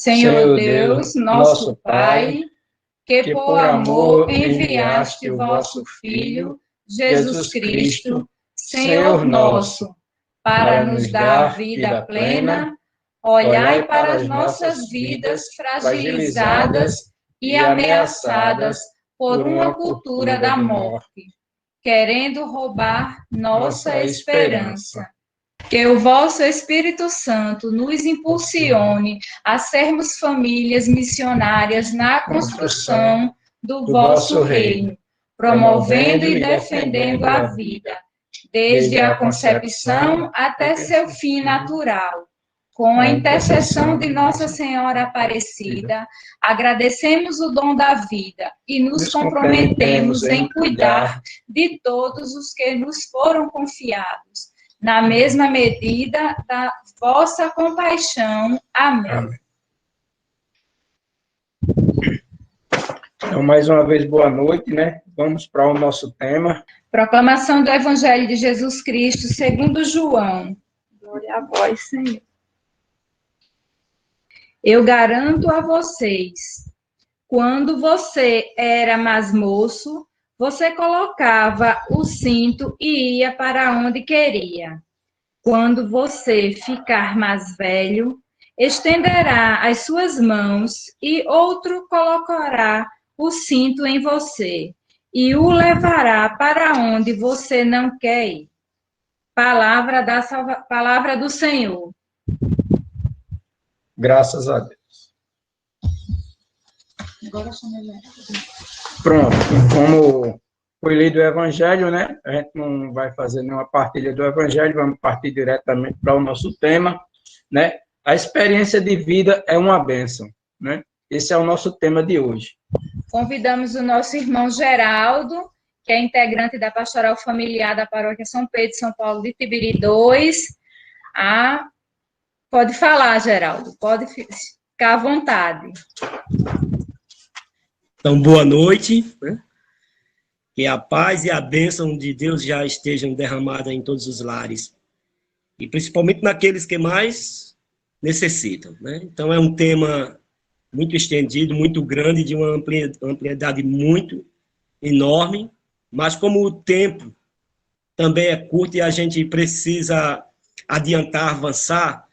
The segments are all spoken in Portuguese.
Senhor Deus, nosso Pai, que por amor enviaste o vosso Filho, Jesus Cristo, Senhor nosso, para nos dar vida plena, olhai para as nossas vidas fragilizadas e ameaçadas por uma cultura da morte, querendo roubar nossa esperança. Que o vosso Espírito Santo nos impulsione a sermos famílias missionárias na construção do vosso reino, promovendo e defendendo a vida, desde a concepção até seu fim natural. Com a intercessão de Nossa Senhora Aparecida, agradecemos o dom da vida e nos comprometemos em cuidar de todos os que nos foram confiados, na mesma medida da vossa compaixão. Amém. Então, mais uma vez, boa noite, né? Vamos para o nosso tema. Proclamação do Evangelho de Jesus Cristo, segundo João. Glória a vós, Senhor. Eu garanto a vocês, quando você era mais moço, você colocava o cinto e ia para onde queria. Quando você ficar mais velho, estenderá as suas mãos e outro colocará o cinto em você e o levará para onde você não quer ir. Palavra do Senhor. Graças a Deus. Pronto, como foi lido o Evangelho, né? A gente não vai fazer nenhuma partilha do Evangelho, vamos partir diretamente para o nosso tema, né? A experiência de vida é uma bênção, né? Esse é o nosso tema de hoje. Convidamos o nosso irmão Geraldo, que é integrante da Pastoral Familiar da Paróquia São Pedro, São Paulo de Tibiri 2. Pode falar, Geraldo, pode ficar à vontade. Então, boa noite, né? Que a paz e a bênção de Deus já estejam derramadas em todos os lares, e principalmente naqueles que mais necessitam, né? Então, é um tema muito estendido, muito grande, de uma amplitude muito enorme, mas como o tempo também é curto e a gente precisa adiantar, avançar,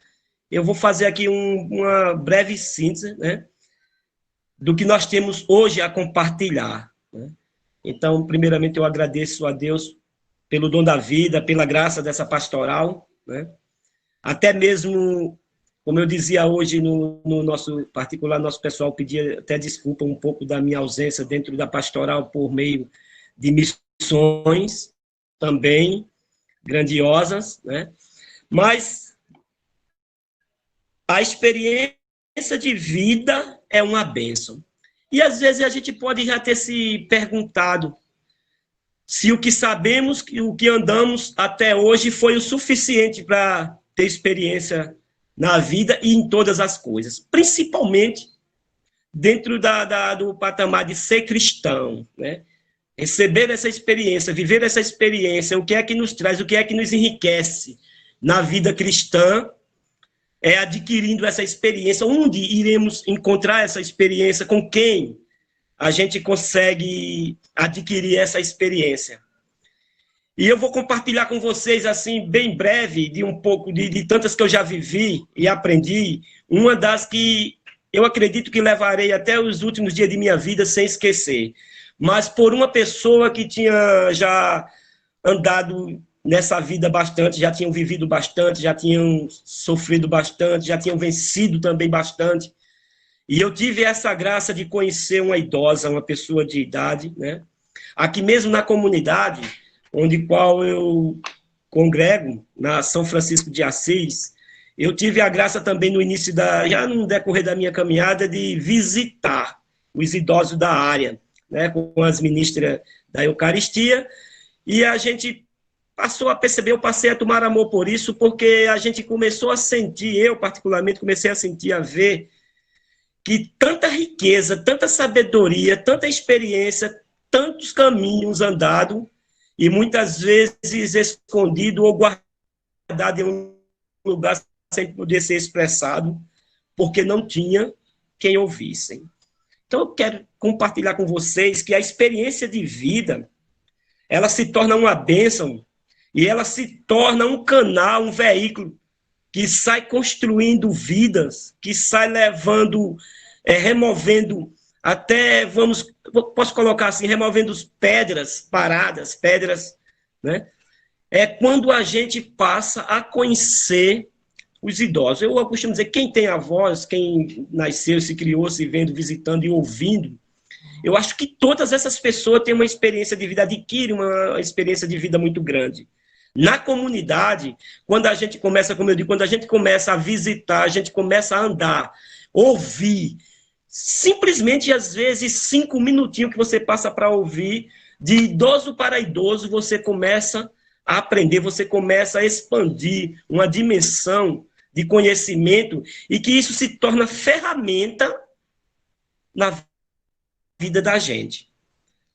eu vou fazer aqui uma breve síntese, né, do que nós temos hoje a compartilhar, né? Então, primeiramente, eu agradeço a Deus pelo dom da vida, pela graça dessa pastoral, né? Até mesmo, como eu dizia hoje no nosso particular, nosso pessoal pedia até desculpa um pouco da minha ausência dentro da pastoral por meio de missões também grandiosas, né? Mas a experiência de vida é uma bênção. E às vezes a gente pode já ter se perguntado se o que sabemos, o que andamos até hoje foi o suficiente para ter experiência na vida e em todas as coisas, principalmente dentro do patamar de ser cristão, né? Receber essa experiência, viver essa experiência, o que é que nos traz, o que é que nos enriquece na vida cristã, é adquirindo essa experiência. Onde iremos encontrar essa experiência? Com quem a gente consegue adquirir essa experiência? E eu vou compartilhar com vocês, assim, bem breve, de um pouco, de tantas que eu já vivi e aprendi, uma das que eu acredito que levarei até os últimos dias de minha vida sem esquecer. Mas por uma pessoa que tinha já andado nessa vida bastante, já tinham vivido bastante, já tinham sofrido bastante, já tinham vencido também bastante. E eu tive essa graça de conhecer uma idosa, uma pessoa de idade, né? Aqui mesmo na comunidade, onde qual eu congrego, na São Francisco de Assis, eu tive a graça também no início já no decorrer da minha caminhada, de visitar os idosos da área, né, com as ministras da Eucaristia, e a gente passou a perceber, eu passei a tomar amor por isso, porque a gente começou a sentir, eu particularmente comecei a sentir, a ver, que tanta riqueza, tanta sabedoria, tanta experiência, tantos caminhos andados, e muitas vezes escondido ou guardado em um lugar sem poder ser expressado, porque não tinha quem ouvissem. Então, eu quero compartilhar com vocês que a experiência de vida, ela se torna uma bênção e ela se torna um canal, um veículo que sai construindo vidas, que sai levando, removendo, até, posso colocar assim, removendo pedras paradas, pedras, né? É quando a gente passa a conhecer os idosos. Eu costumo dizer, quem tem a voz, quem nasceu, se criou, se vendo, visitando e ouvindo, eu acho que todas essas pessoas têm uma experiência de vida, adquirem uma experiência de vida muito grande. Na comunidade, quando a gente começa, como eu digo, quando a gente começa a visitar, a gente começa a andar, ouvir, simplesmente, às vezes, 5 minutinhos que você passa para ouvir, de idoso para idoso, você começa a aprender, você começa a expandir uma dimensão de conhecimento e que isso se torna ferramenta na vida da gente.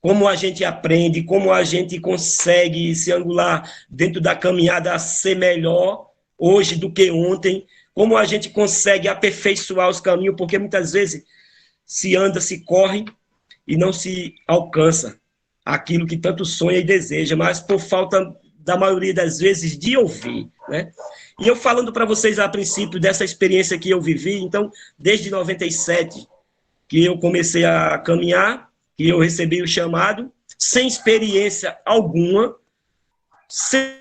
Como a gente aprende, como a gente consegue se angular dentro da caminhada a ser melhor hoje do que ontem, como a gente consegue aperfeiçoar os caminhos, porque muitas vezes se anda, se corre e não se alcança aquilo que tanto sonha e deseja, mas por falta da maioria das vezes de ouvir, né? E eu falando para vocês a princípio dessa experiência que eu vivi, então, desde 97, que eu comecei a caminhar, que eu recebi o chamado, sem experiência alguma, sem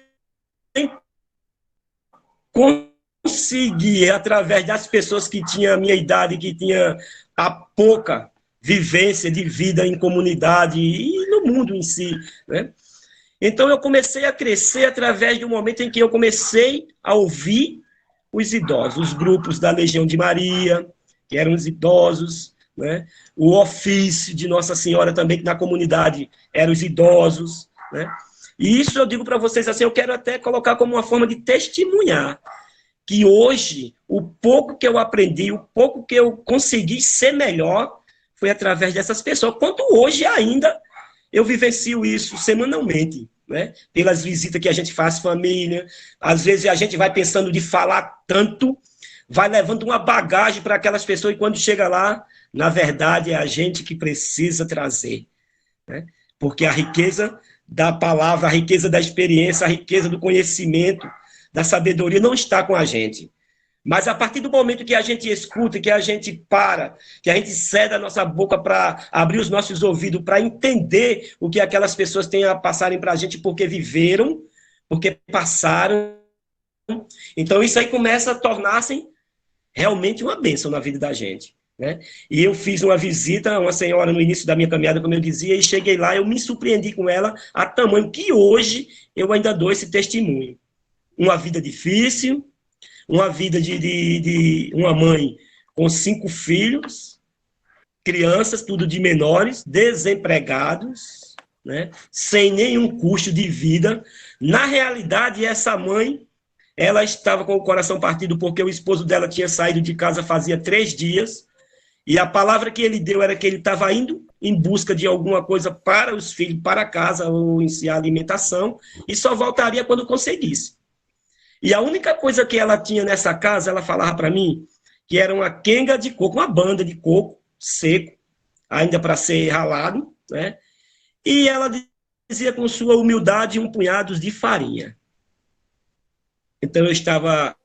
conseguir, através das pessoas que tinham a minha idade, que tinham a pouca vivência de vida em comunidade e no mundo em si, né? Então, eu comecei a crescer através do momento em que eu comecei a ouvir os idosos, os grupos da Legião de Maria, que eram os idosos, né? O ofício de Nossa Senhora também, que na comunidade eram os idosos, né? E isso eu digo para vocês assim, eu quero até colocar como uma forma de testemunhar que hoje, o pouco que eu aprendi, o pouco que eu consegui ser melhor, foi através dessas pessoas. Quanto hoje ainda eu vivencio isso semanalmente, né? Pelas visitas que a gente faz, família. Às vezes a gente vai pensando de falar tanto, vai levando uma bagagem para aquelas pessoas, e quando chega lá, na verdade, é a gente que precisa trazer, né? Porque a riqueza da palavra, a riqueza da experiência, a riqueza do conhecimento, da sabedoria não está com a gente. Mas a partir do momento que a gente escuta, que a gente para, que a gente cede a nossa boca para abrir os nossos ouvidos, para entender o que aquelas pessoas têm a passarem para a gente, porque viveram, porque passaram. Então isso aí começa a tornar-se realmente uma bênção na vida da gente, né? E eu fiz uma visita a uma senhora no início da minha caminhada, como eu dizia, e cheguei lá, eu me surpreendi com ela, a tamanho que hoje eu ainda dou esse testemunho. Uma vida difícil, uma vida de uma mãe com 5 filhos, crianças, tudo de menores, desempregados, né, sem nenhum custo de vida. Na realidade, essa mãe, ela estava com o coração partido porque o esposo dela tinha saído de casa fazia 3 dias, e a palavra que ele deu era que ele estava indo em busca de alguma coisa para os filhos, para casa, ou em si a alimentação, e só voltaria quando conseguisse. E a única coisa que ela tinha nessa casa, ela falava para mim, que era uma quenga de coco, uma banda de coco seco, ainda para ser ralado, né? E ela dizia com sua humildade 1 punhado de farinha. Então eu estava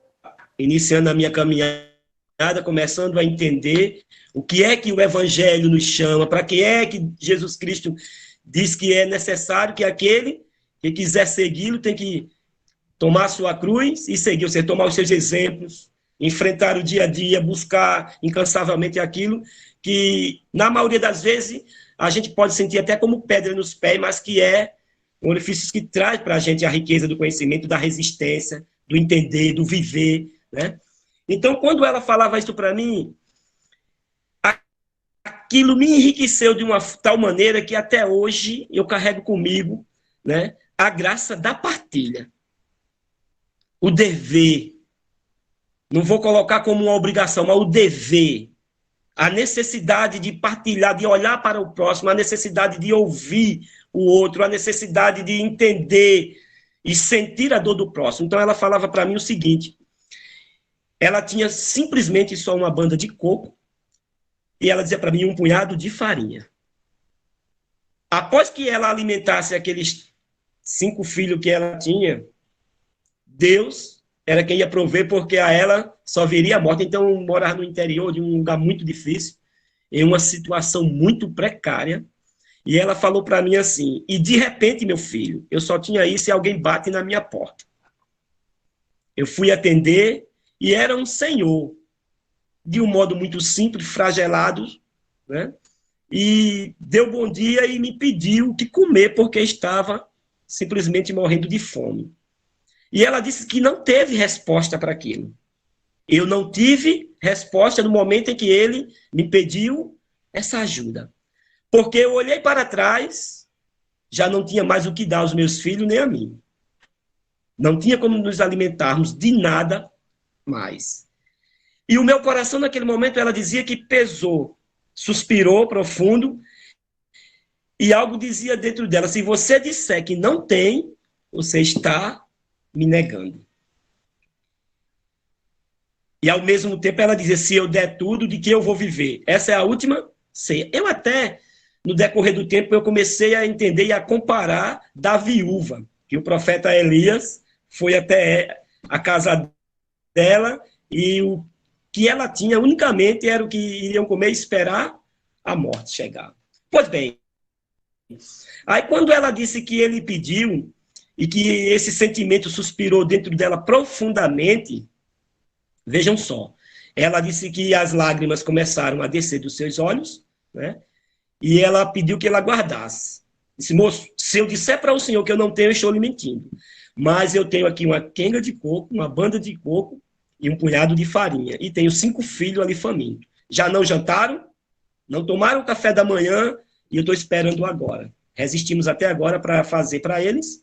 iniciando a minha caminhada, começando a entender o que é que o Evangelho nos chama, para que é que Jesus Cristo diz que é necessário que aquele que quiser segui-lo tem que tomar a sua cruz e seguir, você tomar os seus exemplos, enfrentar o dia a dia, buscar incansavelmente aquilo que, na maioria das vezes, a gente pode sentir até como pedra nos pés, mas que é um orifício que traz para a gente a riqueza do conhecimento, da resistência, do entender, do viver, né? Então, quando ela falava isso para mim, aquilo me enriqueceu de uma tal maneira que até hoje eu carrego comigo, né, a graça da partilha. O dever, não vou colocar como uma obrigação, mas o dever, a necessidade de partilhar, de olhar para o próximo, a necessidade de ouvir o outro, a necessidade de entender e sentir a dor do próximo. Então ela falava para mim o seguinte, ela tinha simplesmente só uma banda de coco, e ela dizia para mim, um punhado de farinha. Após que ela alimentasse aqueles 5 filhos que ela tinha, Deus era quem ia prover, porque a ela só viria a morte. Então, morar no interior de um lugar muito difícil, em uma situação muito precária, e ela falou para mim assim, e de repente, meu filho, eu só tinha isso e alguém bate na minha porta. Eu fui atender e era um senhor, de um modo muito simples, fragelado, né? E deu bom dia e me pediu o que comer, porque estava simplesmente morrendo de fome. E ela disse que não teve resposta para aquilo. Eu não tive resposta no momento em que ele me pediu essa ajuda. Porque eu olhei para trás, já não tinha mais o que dar aos meus filhos nem a mim. Não tinha como nos alimentarmos de nada mais. E o meu coração, naquele momento, ela dizia que pesou, suspirou profundo, e algo dizia dentro dela, se você disser que não tem, você está me negando. E, ao mesmo tempo, ela dizia, se eu der tudo, de que eu vou viver? Essa é a última ceia. Eu até, no decorrer do tempo, eu comecei a entender e a comparar da viúva, que o profeta Elias foi até a casa dela, e o que ela tinha unicamente era o que iriam comer e esperar a morte chegar. Pois bem, aí quando ela disse que ele pediu, e que esse sentimento suspirou dentro dela profundamente, vejam só, ela disse que as lágrimas começaram a descer dos seus olhos, né? E ela pediu que ela guardasse. Disse, moço, se eu disser para o senhor que eu não tenho, eu estou lhe mentindo. Mas eu tenho aqui uma quenga de coco, uma banda de coco e um punhado de farinha. E tenho 5 filhos ali famintos. Já não jantaram, não tomaram café da manhã e eu estou esperando agora. Resistimos até agora para fazer para eles,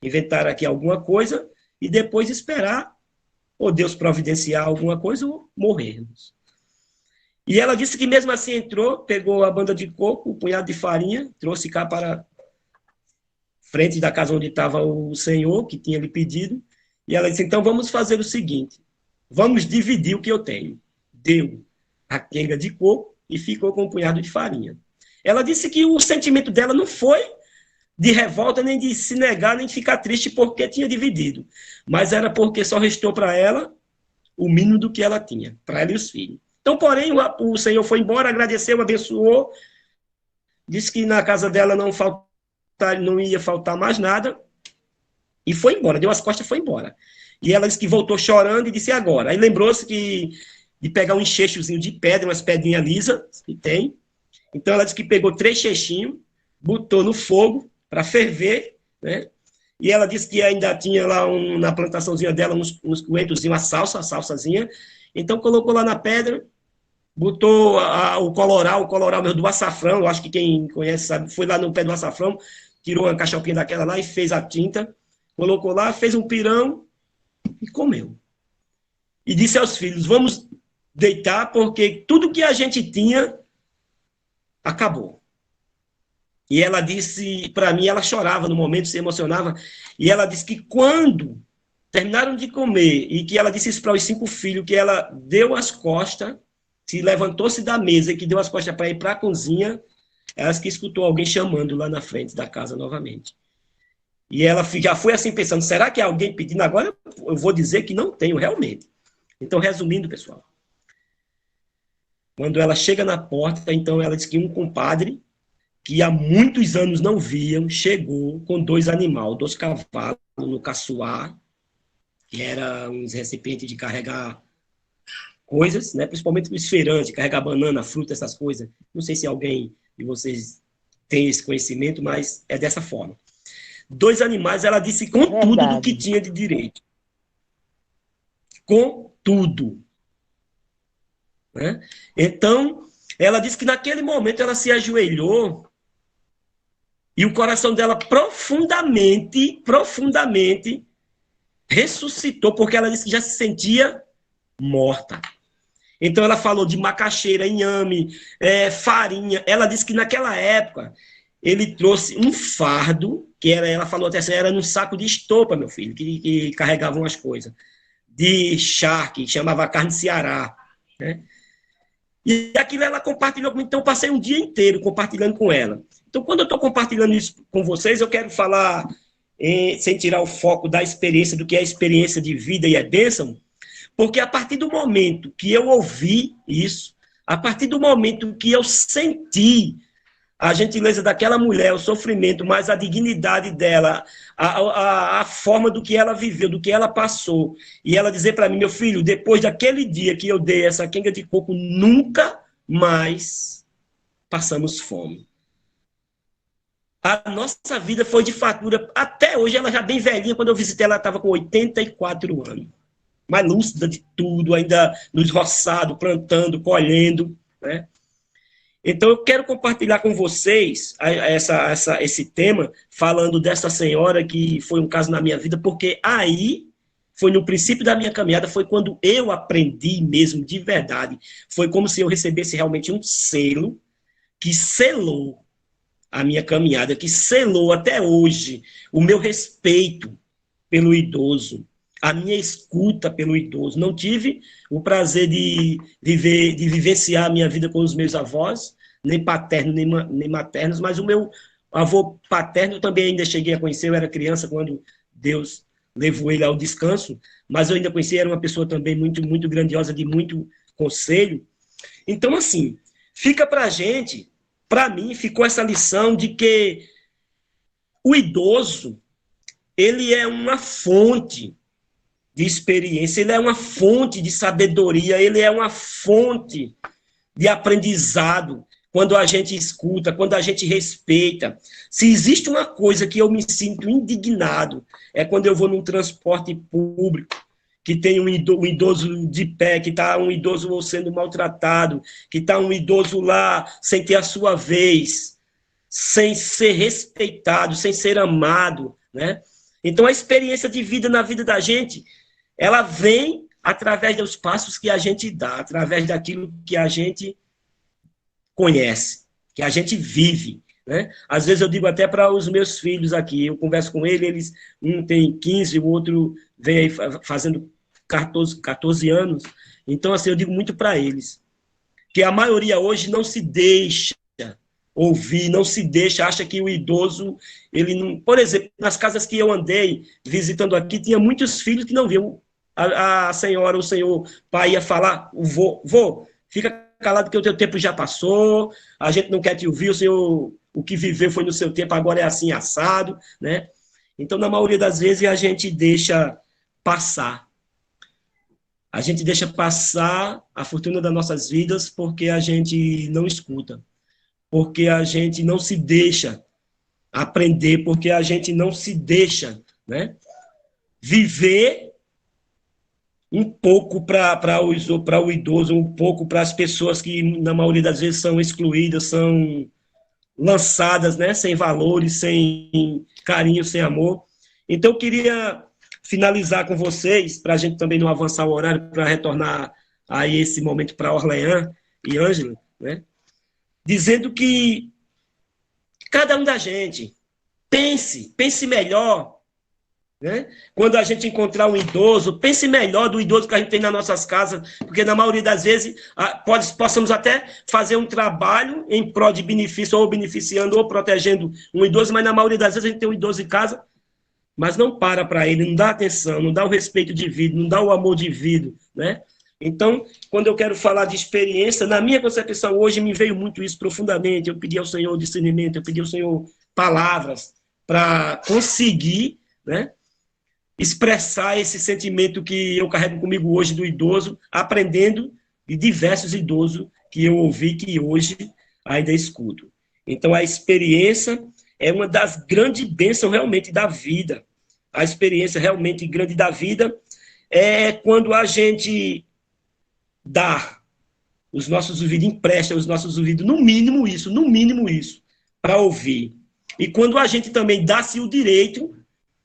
inventar aqui alguma coisa e depois esperar ou Deus providenciar alguma coisa ou morrermos. E ela disse que mesmo assim entrou, pegou a banda de coco, um punhado de farinha, trouxe cá para frente da casa onde estava o senhor, que tinha lhe pedido, e ela disse, então vamos fazer o seguinte, vamos dividir o que eu tenho. Deu a quenga de coco e ficou com um punhado de farinha. Ela disse que o sentimento dela não foi de revolta, nem de se negar, nem de ficar triste porque tinha dividido, mas era porque só restou para ela o mínimo do que ela tinha, para ela e os filhos. Então, porém, o Senhor foi embora, agradeceu, abençoou, disse que na casa dela não ia faltar mais nada, e foi embora, deu as costas e foi embora. E ela disse que voltou chorando e disse, agora? Aí lembrou-se de pegar um enxertozinho de pedra, umas pedrinhas lisas, que tem. Então, ela disse que pegou 3 cheixinhos, botou no fogo para ferver, né? E ela disse que ainda tinha lá na plantaçãozinha dela uns coentrozinhos, a salsazinha. Então, colocou lá na pedra, botou o coloral mesmo do açafrão, eu acho que quem conhece sabe, foi lá no pé do açafrão, tirou uma cachopinha daquela lá e fez a tinta, colocou lá, fez um pirão e comeu. E disse aos filhos, vamos deitar, porque tudo que a gente tinha acabou. E ela disse, para mim, ela chorava no momento, se emocionava, e ela disse que quando terminaram de comer, e que ela disse isso para os 5 filhos, que ela deu as costas, se levantou-se da mesa e que deu as costas para ir para a cozinha, ela disse que escutou alguém chamando lá na frente da casa novamente. E ela já foi assim pensando, será que é alguém pedindo? Agora eu vou dizer que não tenho, realmente. Então, resumindo, pessoal, quando ela chega na porta, então ela diz que um compadre, que há muitos anos não viam, chegou com 2 animais, 2 cavalos no caçoar, que era uns recipientes de carregar coisas, né? Principalmente os feirantes, carregar banana, fruta, essas coisas. Não sei se alguém de vocês tem esse conhecimento, mas é dessa forma. 2 animais, ela disse com Verdade. Tudo do que tinha de direito. Com tudo. Né? Então, ela disse que naquele momento ela se ajoelhou e o coração dela profundamente ressuscitou, porque ela disse que já se sentia morta. Então ela falou de macaxeira, inhame, farinha. Ela disse que naquela época ele trouxe um fardo, que ela falou até assim, era num saco de estopa, meu filho, que carregavam as coisas, de charque, que chamava carne Ceará, né? E aquilo ela compartilhou comigo, então eu passei um dia inteiro compartilhando com ela. Então, quando eu estou compartilhando isso com vocês, eu quero falar, sem tirar o foco da experiência, do que é a experiência de vida e é bênção, porque a partir do momento que eu ouvi isso, a partir do momento que eu senti a gentileza daquela mulher, o sofrimento, mas a dignidade dela, a forma do que ela viveu, do que ela passou, e ela dizer para mim, meu filho, depois daquele dia que eu dei essa quenga de coco, nunca mais passamos fome. A nossa vida foi de fartura. Até hoje, ela já bem velhinha, quando eu visitei, ela estava com 84 anos. Mais lúcida de tudo, ainda nos roçados, plantando, colhendo, né? Então, eu quero compartilhar com vocês esse tema, falando dessa senhora que foi um caso na minha vida, porque aí, foi no princípio da minha caminhada, foi quando eu aprendi mesmo, de verdade. Foi como se eu recebesse realmente um selo que selou a minha caminhada, que selou até hoje o meu respeito pelo idoso, a minha escuta pelo idoso. Não tive o prazer de vivenciar a minha vida com os meus avós, nem paternos, nem maternos, mas o meu avô paterno eu também ainda cheguei a conhecer, eu era criança quando Deus levou ele ao descanso, mas eu ainda conheci, era uma pessoa também muito, muito grandiosa, de muito conselho. Então, assim, fica pra gente, para mim, ficou essa lição de que o idoso, ele é uma fonte de experiência, ele é uma fonte de sabedoria, ele é uma fonte de aprendizado, quando a gente escuta, quando a gente respeita. Se existe uma coisa que eu me sinto indignado, é quando eu vou num transporte público, que tem um idoso de pé, que está um idoso sendo maltratado, que está um idoso lá sem ter a sua vez, sem ser respeitado, sem ser amado, né? Então, a experiência de vida na vida da gente, ela vem através dos passos que a gente dá, através daquilo que a gente conhece, que a gente vive, né? Às vezes eu digo até para os meus filhos aqui, eu converso com eles, um tem 15, o outro vem aí fazendo 14 anos, então assim, eu digo muito para eles, que a maioria hoje não se deixa ouvir, não se deixa, acha que o idoso, ele não... Por exemplo, nas casas que eu andei visitando aqui, tinha muitos filhos que não viam a senhora, o senhor pai ia falar, vô, fica calado que o teu tempo já passou, a gente não quer te ouvir, o senhor, o que viveu foi no seu tempo, agora é assim, assado, né? Então, na maioria das vezes, a gente deixa passar. A gente deixa passar a fortuna das nossas vidas porque a gente não escuta, porque a gente não se deixa aprender, porque a gente não se deixa, né, viver um pouco para o idoso, um pouco para as pessoas que, na maioria das vezes, são excluídas, são lançadas, né, sem valores, sem carinho, sem amor. Então, eu queria finalizar com vocês, para a gente também não avançar o horário, para retornar a esse momento para Orlean e Ângela, né, dizendo que cada um da gente pense melhor, né? Quando a gente encontrar um idoso, pense melhor do idoso que a gente tem nas nossas casas, porque na maioria das vezes possamos até fazer um trabalho em prol de benefício, ou beneficiando, ou protegendo um idoso, mas na maioria das vezes a gente tem um idoso em casa, mas não para ele, não dá atenção, não dá o respeito devido, não dá o amor devido, né? Então, quando eu quero falar de experiência, na minha concepção hoje me veio muito isso profundamente, eu pedi ao Senhor discernimento, eu pedi ao Senhor palavras para conseguir, né, expressar esse sentimento que eu carrego comigo hoje do idoso, aprendendo de diversos idosos que eu ouvi, que hoje ainda escuto. Então, a experiência é uma das grandes bênçãos realmente da vida. A experiência realmente grande da vida é quando a gente dá os nossos ouvidos, empresta os nossos ouvidos, no mínimo isso, para ouvir. E quando a gente também dá-se o direito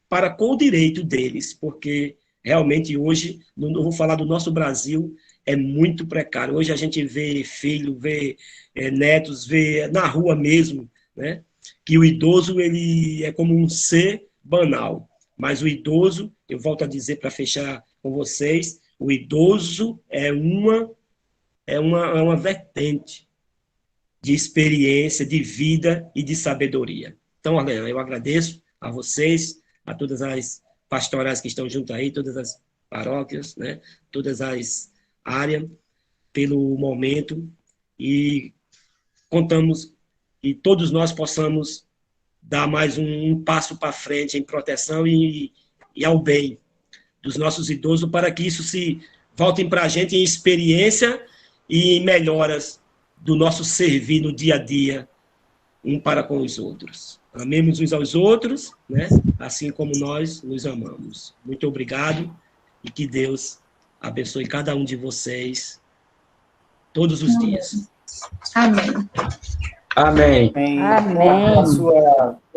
para com o direito deles, porque realmente hoje, não vou falar do nosso Brasil, é muito precário. Hoje a gente vê filho, vê netos, vê na rua mesmo, né, que o idoso ele é como um ser banal. Mas o idoso, eu volto a dizer para fechar com vocês, o idoso é uma é uma vertente de experiência, de vida e de sabedoria. Então, olha, eu agradeço a vocês, a todas as pastorais que estão junto aí, todas as paróquias, né, todas as áreas, pelo momento, e contamos que todos nós possamos dar mais um passo para frente em proteção e ao bem dos nossos idosos, para que isso se voltem para a gente em experiência e em melhoras do nosso servir no dia a dia, um para com os outros. Amemos uns aos outros, né? Assim como nós nos amamos. Muito obrigado e que Deus abençoe cada um de vocês todos os dias. Amém. Amém. Amém.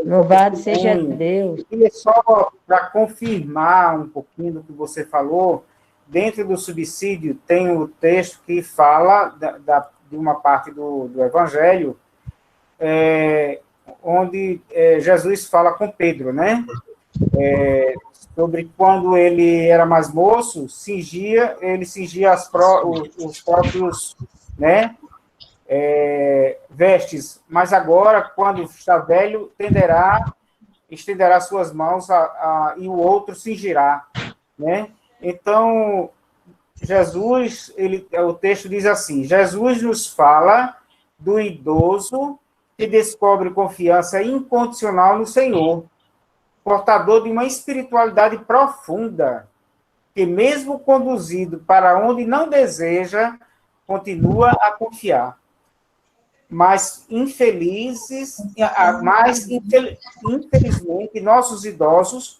Louvado seja Deus. Eu queria só, para confirmar um pouquinho do que você falou, dentro do subsídio tem o texto que fala de uma parte do Evangelho, onde Jesus fala com Pedro, né? Sobre quando ele era mais moço, ele cingia os próprios, né? Vestes, mas agora, quando está velho, estenderá suas mãos e o outro cingirá, né? Então, Jesus, o texto diz assim: Jesus nos fala do idoso que descobre confiança incondicional no Senhor, portador de uma espiritualidade profunda, que mesmo conduzido para onde não deseja, continua a confiar. Mas, infelizmente, nossos idosos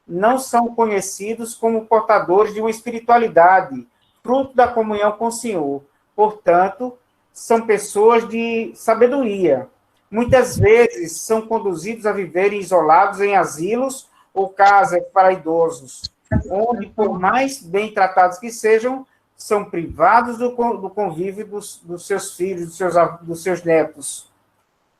não são conhecidos como portadores de uma espiritualidade, fruto da comunhão com o Senhor. Portanto, são pessoas de sabedoria. Muitas vezes são conduzidos a viverem isolados em asilos ou casas para idosos, onde, por mais bem tratados que sejam, são privados do convívio dos seus filhos, dos seus netos.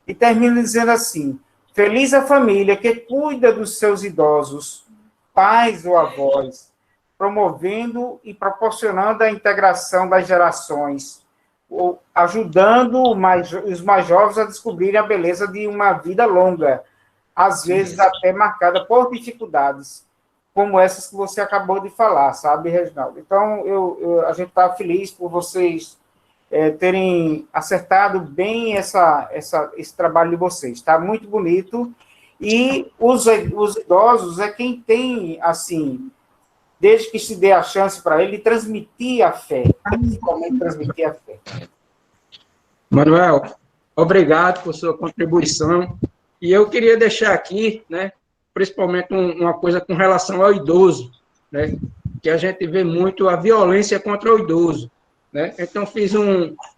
E termina dizendo assim: feliz a família que cuida dos seus idosos, pais ou avós, promovendo e proporcionando a integração das gerações, ou ajudando os mais jovens a descobrirem a beleza de uma vida longa, às vezes até marcada por dificuldades, como essas que você acabou de falar, sabe, Reginaldo? Então, a gente está feliz por vocês terem acertado bem esse trabalho de vocês. Está muito bonito. E os idosos é quem tem, assim, desde que se dê a chance para ele, transmitir a fé, principalmente transmitir a fé. Manuel, obrigado por sua contribuição. E eu queria deixar aqui, né, principalmente uma coisa com relação ao idoso, né, que a gente vê muito a violência contra o idoso, né? Então, fiz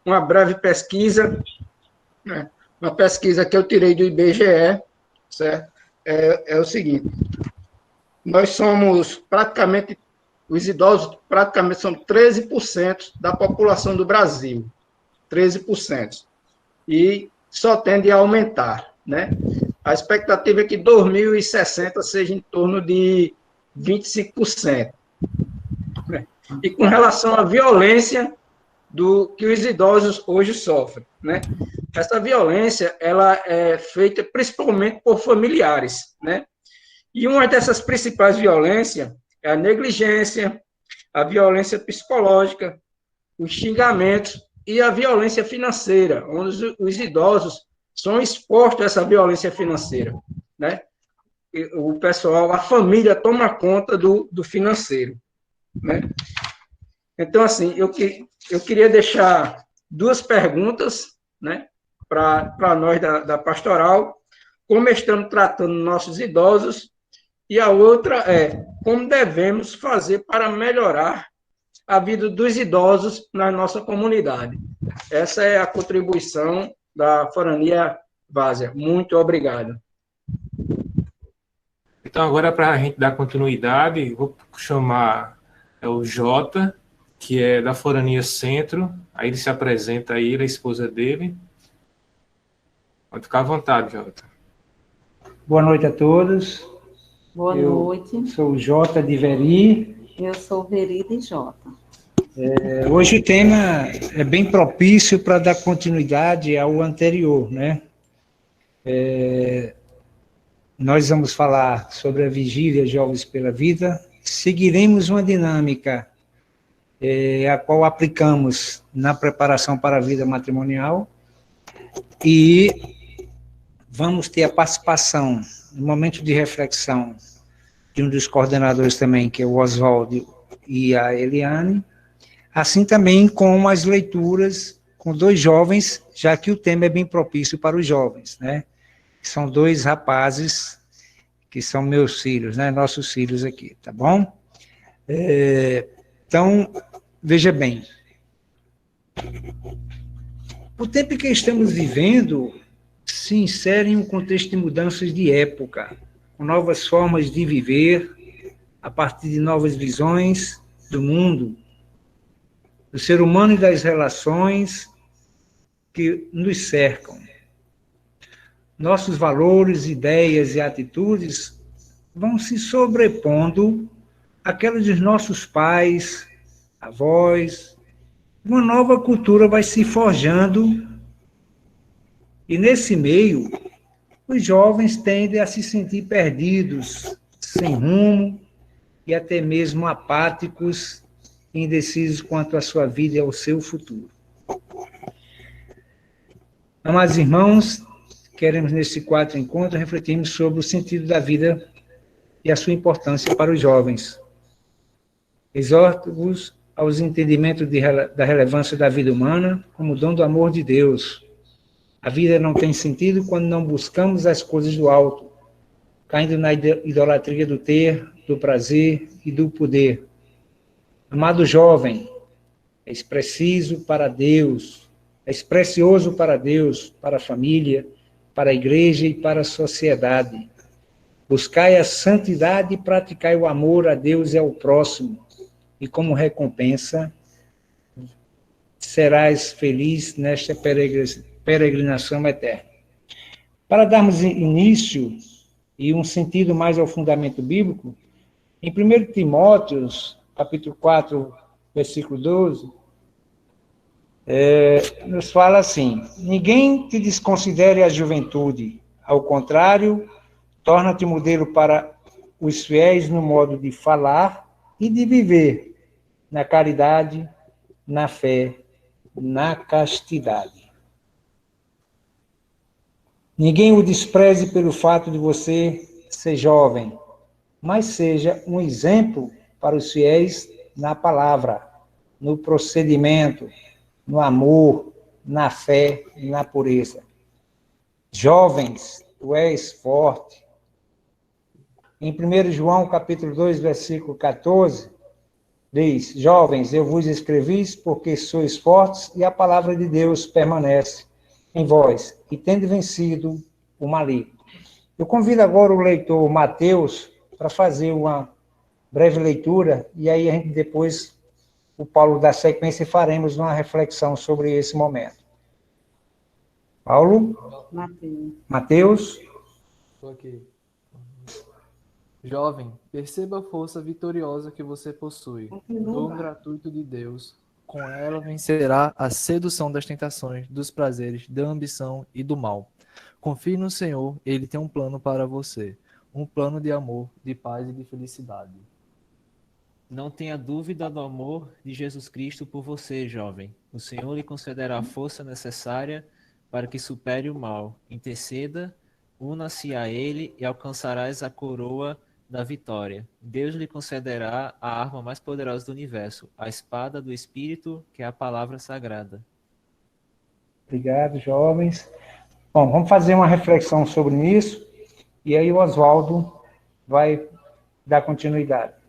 uma breve pesquisa, né, uma pesquisa que eu tirei do IBGE, certo? É o seguinte: nós somos praticamente, os idosos praticamente são 13% da população do Brasil, 13%, e só tende a aumentar, né? A expectativa é que 2060 seja em torno de 25%. Né? E com relação à violência que os idosos hoje sofrem, né? Essa violência, ela é feita principalmente por familiares, né? E uma dessas principais violências é a negligência, a violência psicológica, os xingamentos e a violência financeira, onde os idosos são expostos a essa violência financeira, né? O pessoal, a família toma conta do financeiro, né? Então, assim, eu queria deixar duas perguntas, né, para nós da pastoral: como estamos tratando nossos idosos, e a outra é como devemos fazer para melhorar a vida dos idosos na nossa comunidade. Essa é a contribuição da Forania Várzea. Muito obrigado. Então, agora, para a gente dar continuidade, vou chamar o Jota, que é da Forania Centro. Aí ele se apresenta aí, ele é a esposa dele. Pode ficar à vontade, Jota. Boa noite a todos. Boa noite. Sou o Jota de Veri. Eu sou Veri de Jota. Hoje o tema é bem propício para dar continuidade ao anterior, né? Nós vamos falar sobre a vigília Jovens pela Vida. Seguiremos uma dinâmica a qual aplicamos na preparação para a vida matrimonial e vamos ter a participação no momento de reflexão de um dos coordenadores também, que é o Oswaldo e a Eliane, assim também com as leituras com 2 jovens, já que o tema é bem propício para os jovens, né? São 2 rapazes que são meus filhos, né? Nossos filhos aqui, tá bom? Então, veja bem, o tempo que estamos vivendo se insere em um contexto de mudanças de época, com novas formas de viver, a partir de novas visões do mundo, do ser humano e das relações que nos cercam. Nossos valores, ideias e atitudes vão se sobrepondo àquelas dos nossos pais, avós. Uma nova cultura vai se forjando e, nesse meio, os jovens tendem a se sentir perdidos, sem rumo e até mesmo apáticos, indecisos quanto à sua vida e ao seu futuro. Amados irmãos, queremos nesse 4 encontro refletirmos sobre o sentido da vida e a sua importância para os jovens. Exorto-vos aos entendimentos da relevância da vida humana como dom do amor de Deus. A vida não tem sentido quando não buscamos as coisas do alto, caindo na idolatria do ter, do prazer e do poder. Amado jovem, és preciso para Deus, és precioso para Deus, para a família, para a igreja e para a sociedade. Buscai a santidade e praticai o amor a Deus e ao próximo, e como recompensa serás feliz nesta peregrinação eterna. Para darmos início e um sentido mais ao fundamento bíblico, em 1 Timóteo, capítulo 4, versículo 12, nos fala assim: ninguém te desconsidere a juventude, ao contrário, torna-te modelo para os fiéis no modo de falar e de viver, na caridade, na fé, na castidade. Ninguém o despreze pelo fato de você ser jovem, mas seja um exemplo para os fiéis na palavra, no procedimento, no amor, na fé e na pureza. Jovens, tu és forte. Em 1 João, capítulo 2, versículo 14, diz: jovens, eu vos escrevi porque sois fortes e a palavra de Deus permanece em vós, e tende vencido o maligno. Eu convido agora o leitor Mateus para fazer uma breve leitura, e aí a gente depois, o Paulo dá sequência e faremos uma reflexão sobre esse momento. Paulo? Mateus? Estou aqui. Jovem, perceba a força vitoriosa que você possui, dom gratuito de Deus. Com ela vencerá a sedução das tentações, dos prazeres, da ambição e do mal. Confie no Senhor, Ele tem um plano para você, um plano de amor, de paz e de felicidade. Não tenha dúvida do amor de Jesus Cristo por você, jovem. O Senhor lhe concederá a força necessária para que supere o mal. Interceda, una-se a Ele e alcançarás a coroa da vitória. Deus lhe concederá a arma mais poderosa do universo, a espada do Espírito, que é a palavra sagrada. Obrigado, jovens. Bom, vamos fazer uma reflexão sobre isso, e aí o Oswaldo vai dar continuidade.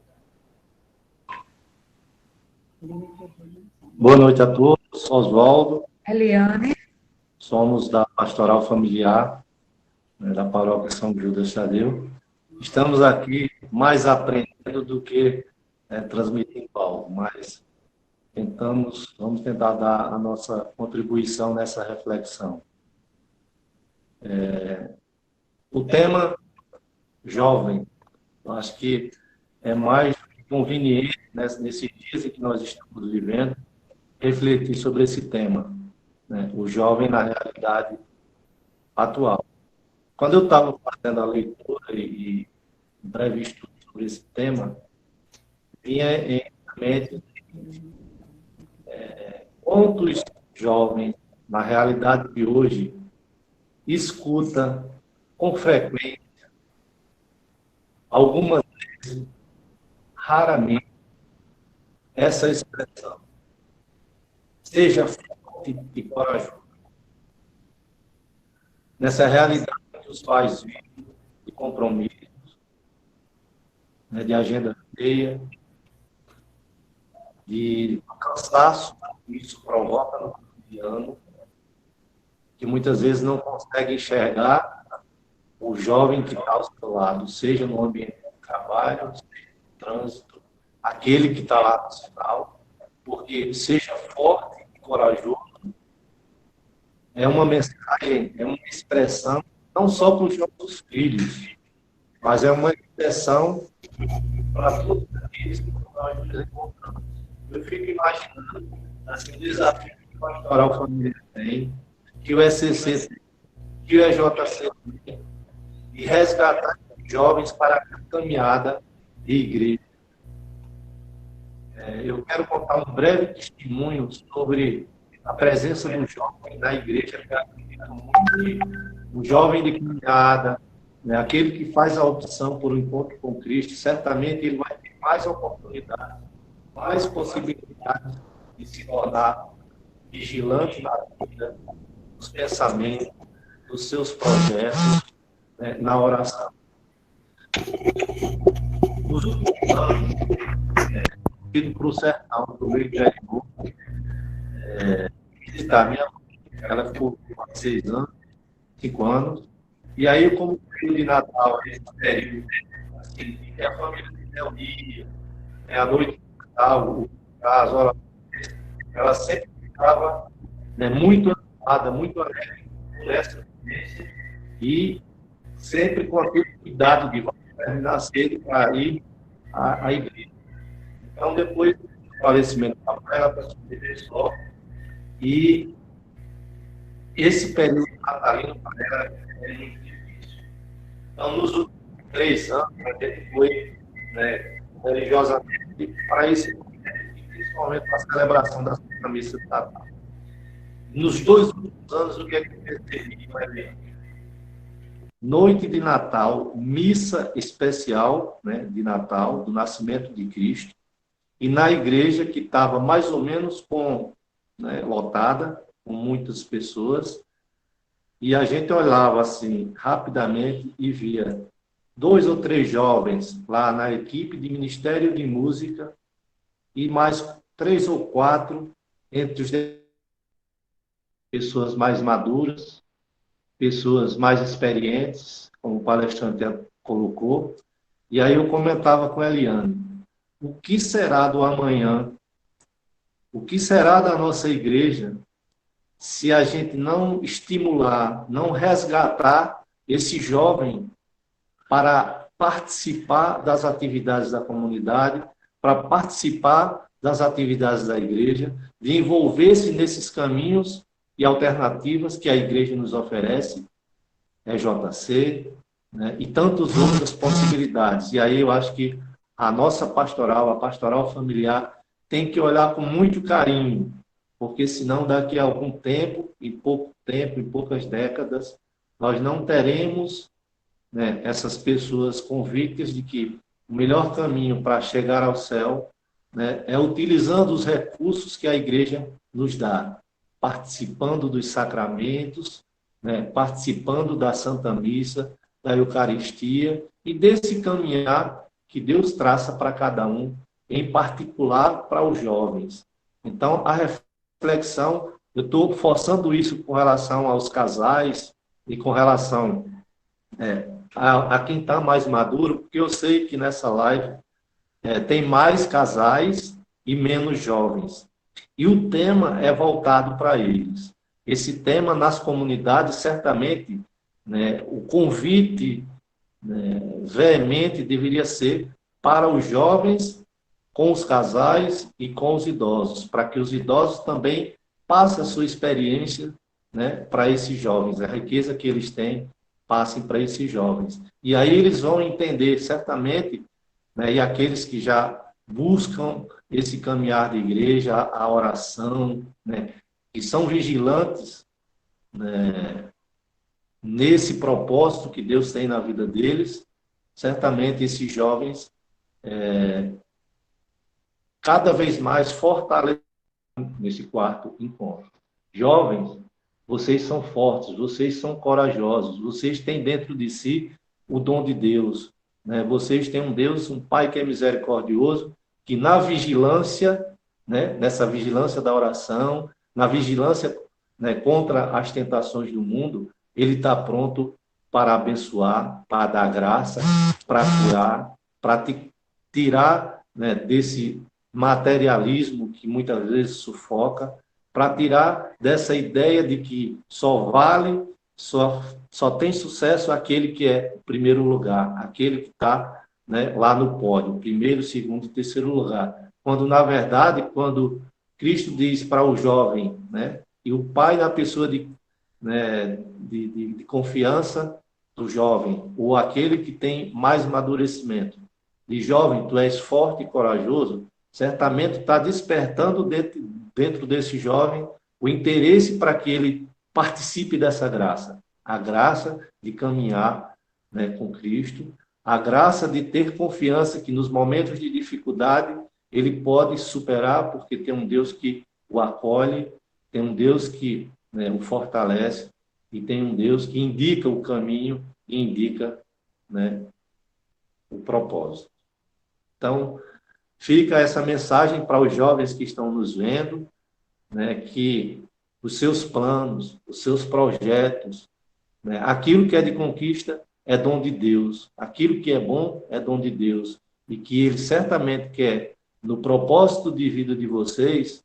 Boa noite a todos, sou Oswaldo. Eliane. Somos da Pastoral Familiar, da Paróquia São Judas Tadeu. Estamos aqui mais aprendendo do que transmitindo algo, mas vamos tentar dar a nossa contribuição nessa reflexão. O tema jovem, eu acho que é mais do conveniente, nesses dias em que nós estamos vivendo, refletir sobre esse tema, né? O jovem na realidade atual. Quando eu estava fazendo a leitura e um breve estudo sobre esse tema, vinha em mente quantos jovens, na realidade de hoje, escuta com frequência, algumas vezes, raramente, essa expressão. Seja forte e corajoso. Nessa realidade que os pais vivem de compromissos, né, de agenda cheia, de cansaço que isso provoca no cotidiano, que muitas vezes não consegue enxergar o jovem que está ao seu lado, seja no ambiente de trabalho, seja no trânsito, aquele que está lá no sinal, porque seja forte e corajoso é uma mensagem, é uma expressão não só para os nossos filhos, mas é uma expressão para todos aqueles que nós nos encontramos. Eu fico imaginando assim, o desafio que o Pastoral Familiar tem, que o ECC tem, que o EJC tem, e resgatar jovens para a caminhada de igreja. Eu quero contar um breve testemunho sobre a presença do jovem na igreja, que acredito muito que o jovem de caminhada, né, aquele que faz a opção por um encontro com Cristo, certamente ele vai ter mais oportunidades, mais possibilidades de se tornar vigilante na vida, nos pensamentos, nos seus projetos, né, na oração. Nos últimos anos, ido para o sertão, para o meio de Jericó, visitar minha mãe. Ela ficou com 6 anos, 5 anos, e aí, como período de Natal, esse período, assim, que a família se reunia, a noite de Natal, as horas, ela sempre ficava, né, muito animada, muito alegre por essa experiência, e sempre com aquele cuidado de terminar cedo para ir à igreja. Então, depois do falecimento da mãe, ela passou a viver só, e esse período natalino para ela é muito difícil. Então, nos últimos 3 anos, a gente foi, né, religiosamente para esse momento, principalmente para a celebração da Santa Missa de Natal. Nos 2 últimos anos, o que é que eu percebi? Noite de Natal, missa especial, né, de Natal, do nascimento de Cristo, e na igreja que estava mais ou menos lotada, com muitas pessoas, e a gente olhava assim, rapidamente, e via 2 ou 3 jovens lá na equipe de Ministério de Música, e mais 3 ou 4 entre os pessoas mais maduras, pessoas mais experientes, como o palestrante colocou, e aí eu comentava com a Eliane, o que será do amanhã? O que será da nossa igreja se a gente não estimular, não resgatar esse jovem para participar das atividades da comunidade, para participar das atividades da igreja, de envolver-se nesses caminhos e alternativas que a igreja nos oferece, EJC, né, e tantas outras possibilidades. E aí eu acho que a nossa pastoral, a pastoral familiar, tem que olhar com muito carinho, porque senão daqui a algum tempo, em poucas décadas, nós não teremos, né, essas pessoas convictas de que o melhor caminho para chegar ao céu, né, é utilizando os recursos que a igreja nos dá, participando dos sacramentos, né, participando da Santa Missa, da Eucaristia e desse caminhar que Deus traça para cada um, em particular para os jovens. Então, a reflexão, eu estou forçando isso com relação aos casais e com relação a quem está mais maduro, porque eu sei que nessa live tem mais casais e menos jovens. E o tema é voltado para eles. Esse tema, nas comunidades, certamente, né, o convite, né, veemente deveria ser para os jovens com os casais e com os idosos, para que os idosos também passem a sua experiência, né, para esses jovens, a riqueza que eles têm, passem para esses jovens. E aí eles vão entender, certamente, né, e aqueles que já buscam esse caminhar de igreja, a oração, né, e são vigilantes, né, nesse propósito que Deus tem na vida deles, certamente esses jovens cada vez mais fortalecidos nesse quarto encontro. Jovens, vocês são fortes, vocês são corajosos, vocês têm dentro de si o dom de Deus, né? Vocês têm um Deus, um Pai que é misericordioso, que na vigilância, né, nessa vigilância da oração, na vigilância, né, contra as tentações do mundo, Ele está pronto para abençoar, para dar graça, para curar, para te tirar, né, desse materialismo que muitas vezes sufoca, para tirar dessa ideia de que só tem sucesso aquele que é o primeiro lugar, aquele que está, né, lá no pódio, primeiro, segundo e terceiro lugar. Quando, na verdade, quando Cristo diz para o jovem, né, e o pai na pessoa de confiança do jovem, ou aquele que tem mais amadurecimento, de jovem, tu és forte e corajoso, certamente está despertando dentro desse jovem o interesse para que ele participe dessa graça. A graça de caminhar, né, com Cristo, a graça de ter confiança que nos momentos de dificuldade ele pode superar, porque tem um Deus que o acolhe, tem um Deus que, né, o fortalece, e tem um Deus que indica o caminho e indica, né, o propósito. Então, fica essa mensagem para os jovens que estão nos vendo, né, que os seus planos, os seus projetos, né, aquilo que é de conquista é dom de Deus, aquilo que é bom é dom de Deus, e que Ele certamente quer, no propósito de vida de vocês,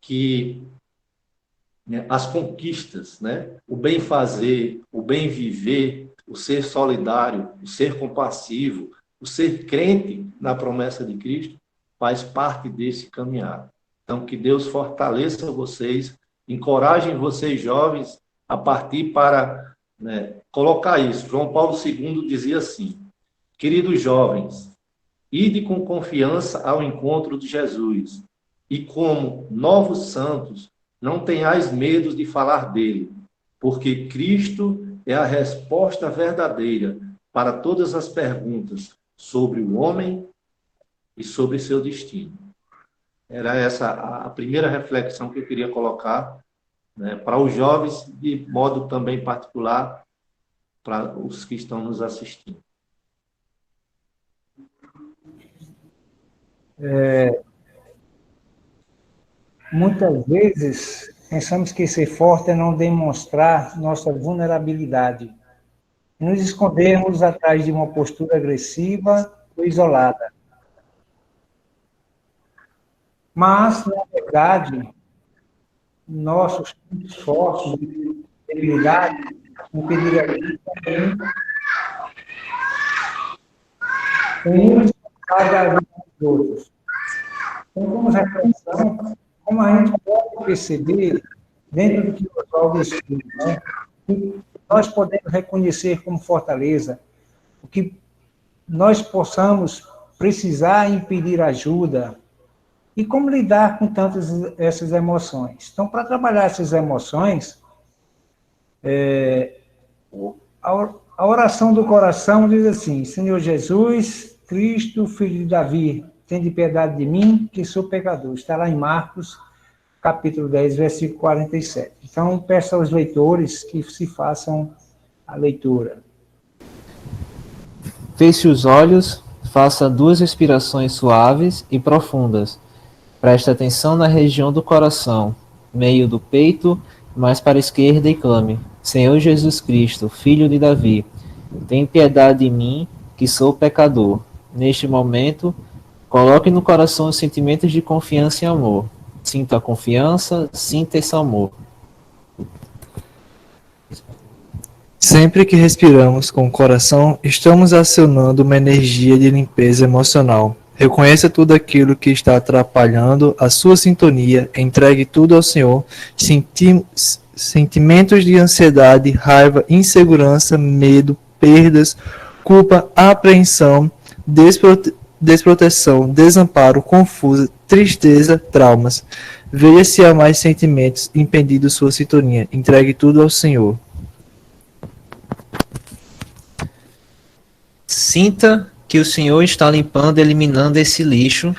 que, né, as conquistas, né, o bem fazer, o bem viver, o ser solidário, o ser compassivo, o ser crente na promessa de Cristo, faz parte desse caminhar. Então, que Deus fortaleça vocês, encorajem vocês jovens a partir para, né, colocar isso. João Paulo II dizia assim: queridos jovens, ide com confiança ao encontro de Jesus, e como novos santos, não tenhais medo de falar dele, porque Cristo é a resposta verdadeira para todas as perguntas sobre o homem e sobre seu destino. Era essa a primeira reflexão que eu queria colocar, né, para os jovens, de modo também particular para os que estão nos assistindo. Muitas vezes pensamos que ser forte é não demonstrar nossa vulnerabilidade, nos escondermos atrás de uma postura agressiva ou isolada. Mas, na verdade, nossos pontos fortes de debilidade impediriam uns para a vida dos outros. Então, como reflexão, como a gente pode perceber, dentro do que o Oswaldo explica, né, que nós podemos reconhecer como fortaleza, o que nós possamos precisar e pedir ajuda, e como lidar com tantas essas emoções. Então, para trabalhar essas emoções, a oração do coração diz assim: Senhor Jesus, Cristo, Filho de Davi, tende piedade de mim, que sou pecador. Está lá em Marcos, capítulo 10, versículo 47. Então, peço aos leitores que se façam a leitura. Feche os olhos, faça 2 respirações suaves e profundas. Preste atenção na região do coração, meio do peito, mais para a esquerda, e clame: Senhor Jesus Cristo, Filho de Davi, tem piedade de mim, que sou pecador. Neste momento, coloque no coração os sentimentos de confiança e amor. Sinta a confiança, sinta esse amor. Sempre que respiramos com o coração, estamos acionando uma energia de limpeza emocional. Reconheça tudo aquilo que está atrapalhando a sua sintonia, entregue tudo ao Senhor. Sentimentos de ansiedade, raiva, insegurança, medo, perdas, culpa, apreensão, desproteção, desamparo, confusa, tristeza, traumas. Veja se há mais sentimentos impedindo sua sintonia. Entregue tudo ao Senhor. Sinta que o Senhor está limpando, eliminando esse lixo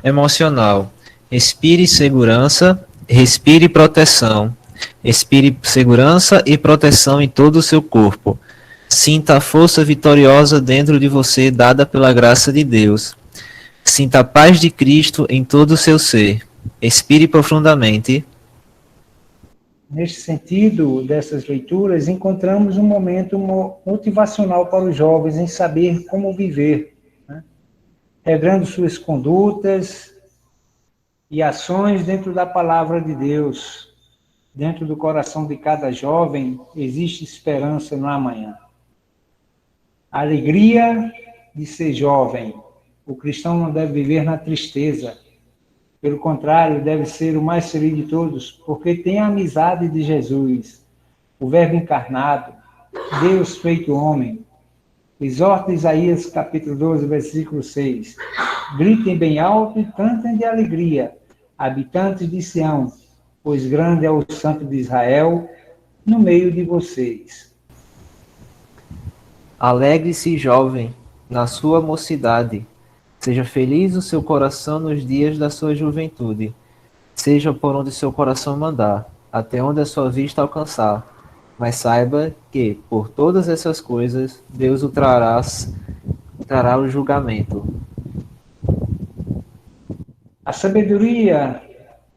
emocional. Respire segurança, respire proteção. Expire segurança e proteção em todo o seu corpo. Sinta a força vitoriosa dentro de você, dada pela graça de Deus. Sinta a paz de Cristo em todo o seu ser. Expire profundamente. Neste sentido, dessas leituras, encontramos um momento motivacional para os jovens em saber como viver, né? Regrando suas condutas e ações dentro da palavra de Deus. Dentro do coração de cada jovem existe esperança no amanhã. A alegria de ser jovem. O cristão não deve viver na tristeza. Pelo contrário, deve ser o mais feliz de todos, porque tem a amizade de Jesus, o Verbo encarnado, Deus feito homem. Exorta Isaías, capítulo 12, versículo 6. Gritem bem alto e cantem de alegria, habitantes de Sião, pois grande é o Santo de Israel no meio de vocês. Alegre-se, jovem, na sua mocidade. Seja feliz o seu coração nos dias da sua juventude. Seja por onde seu coração mandar, até onde a sua vista alcançar. Mas saiba que, por todas essas coisas, Deus o trará o julgamento. A sabedoria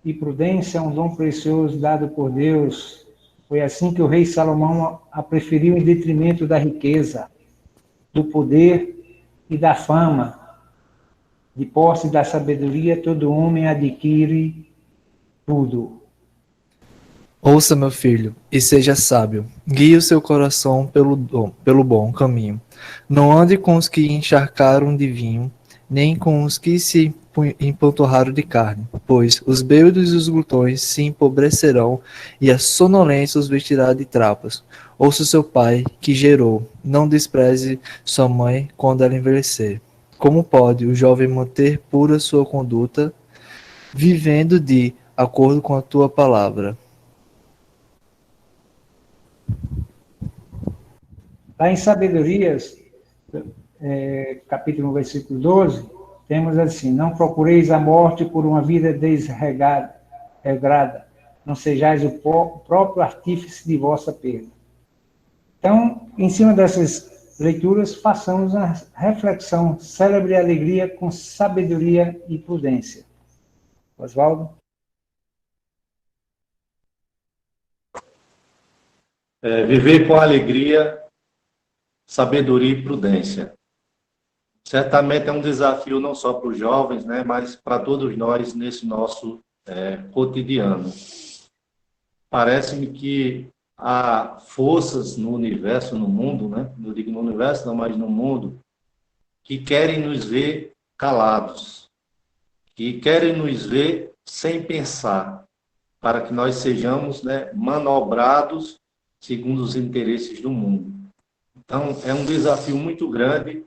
e prudência é um dom precioso dado por Deus. Foi assim que o rei Salomão a preferiu em detrimento da riqueza, do poder e da fama. De posse da sabedoria, todo homem adquire tudo. Ouça, meu filho, e seja sábio. Guie o seu coração pelo bom caminho. Não ande com os que encharcaram de vinho, nem com os que se empanturraram de carne, pois os bêbados e os glutões se empobrecerão, e a sonolência os vestirá de trapos. Ouça o seu pai, que gerou. Não despreze sua mãe quando ela envelhecer. Como pode o jovem manter pura sua conduta, vivendo de acordo com a tua palavra? Lá em Sabedorias, capítulo 1, versículo 12, temos assim: não procureis a morte por uma vida desregrada, não sejais o próprio artífice de vossa perda. Então, em cima dessas leituras, façamos a reflexão: célebre alegria com sabedoria e prudência. Oswaldo? Viver com alegria, sabedoria e prudência. Certamente é um desafio não só para os jovens, né, mas para todos nós nesse nosso cotidiano. Parece-me que há forças no universo, no mundo, né? Não digo no universo, não, mas no mundo, que querem nos ver calados, que querem nos ver sem pensar, para que nós sejamos, né, manobrados segundo os interesses do mundo. Então, é um desafio muito grande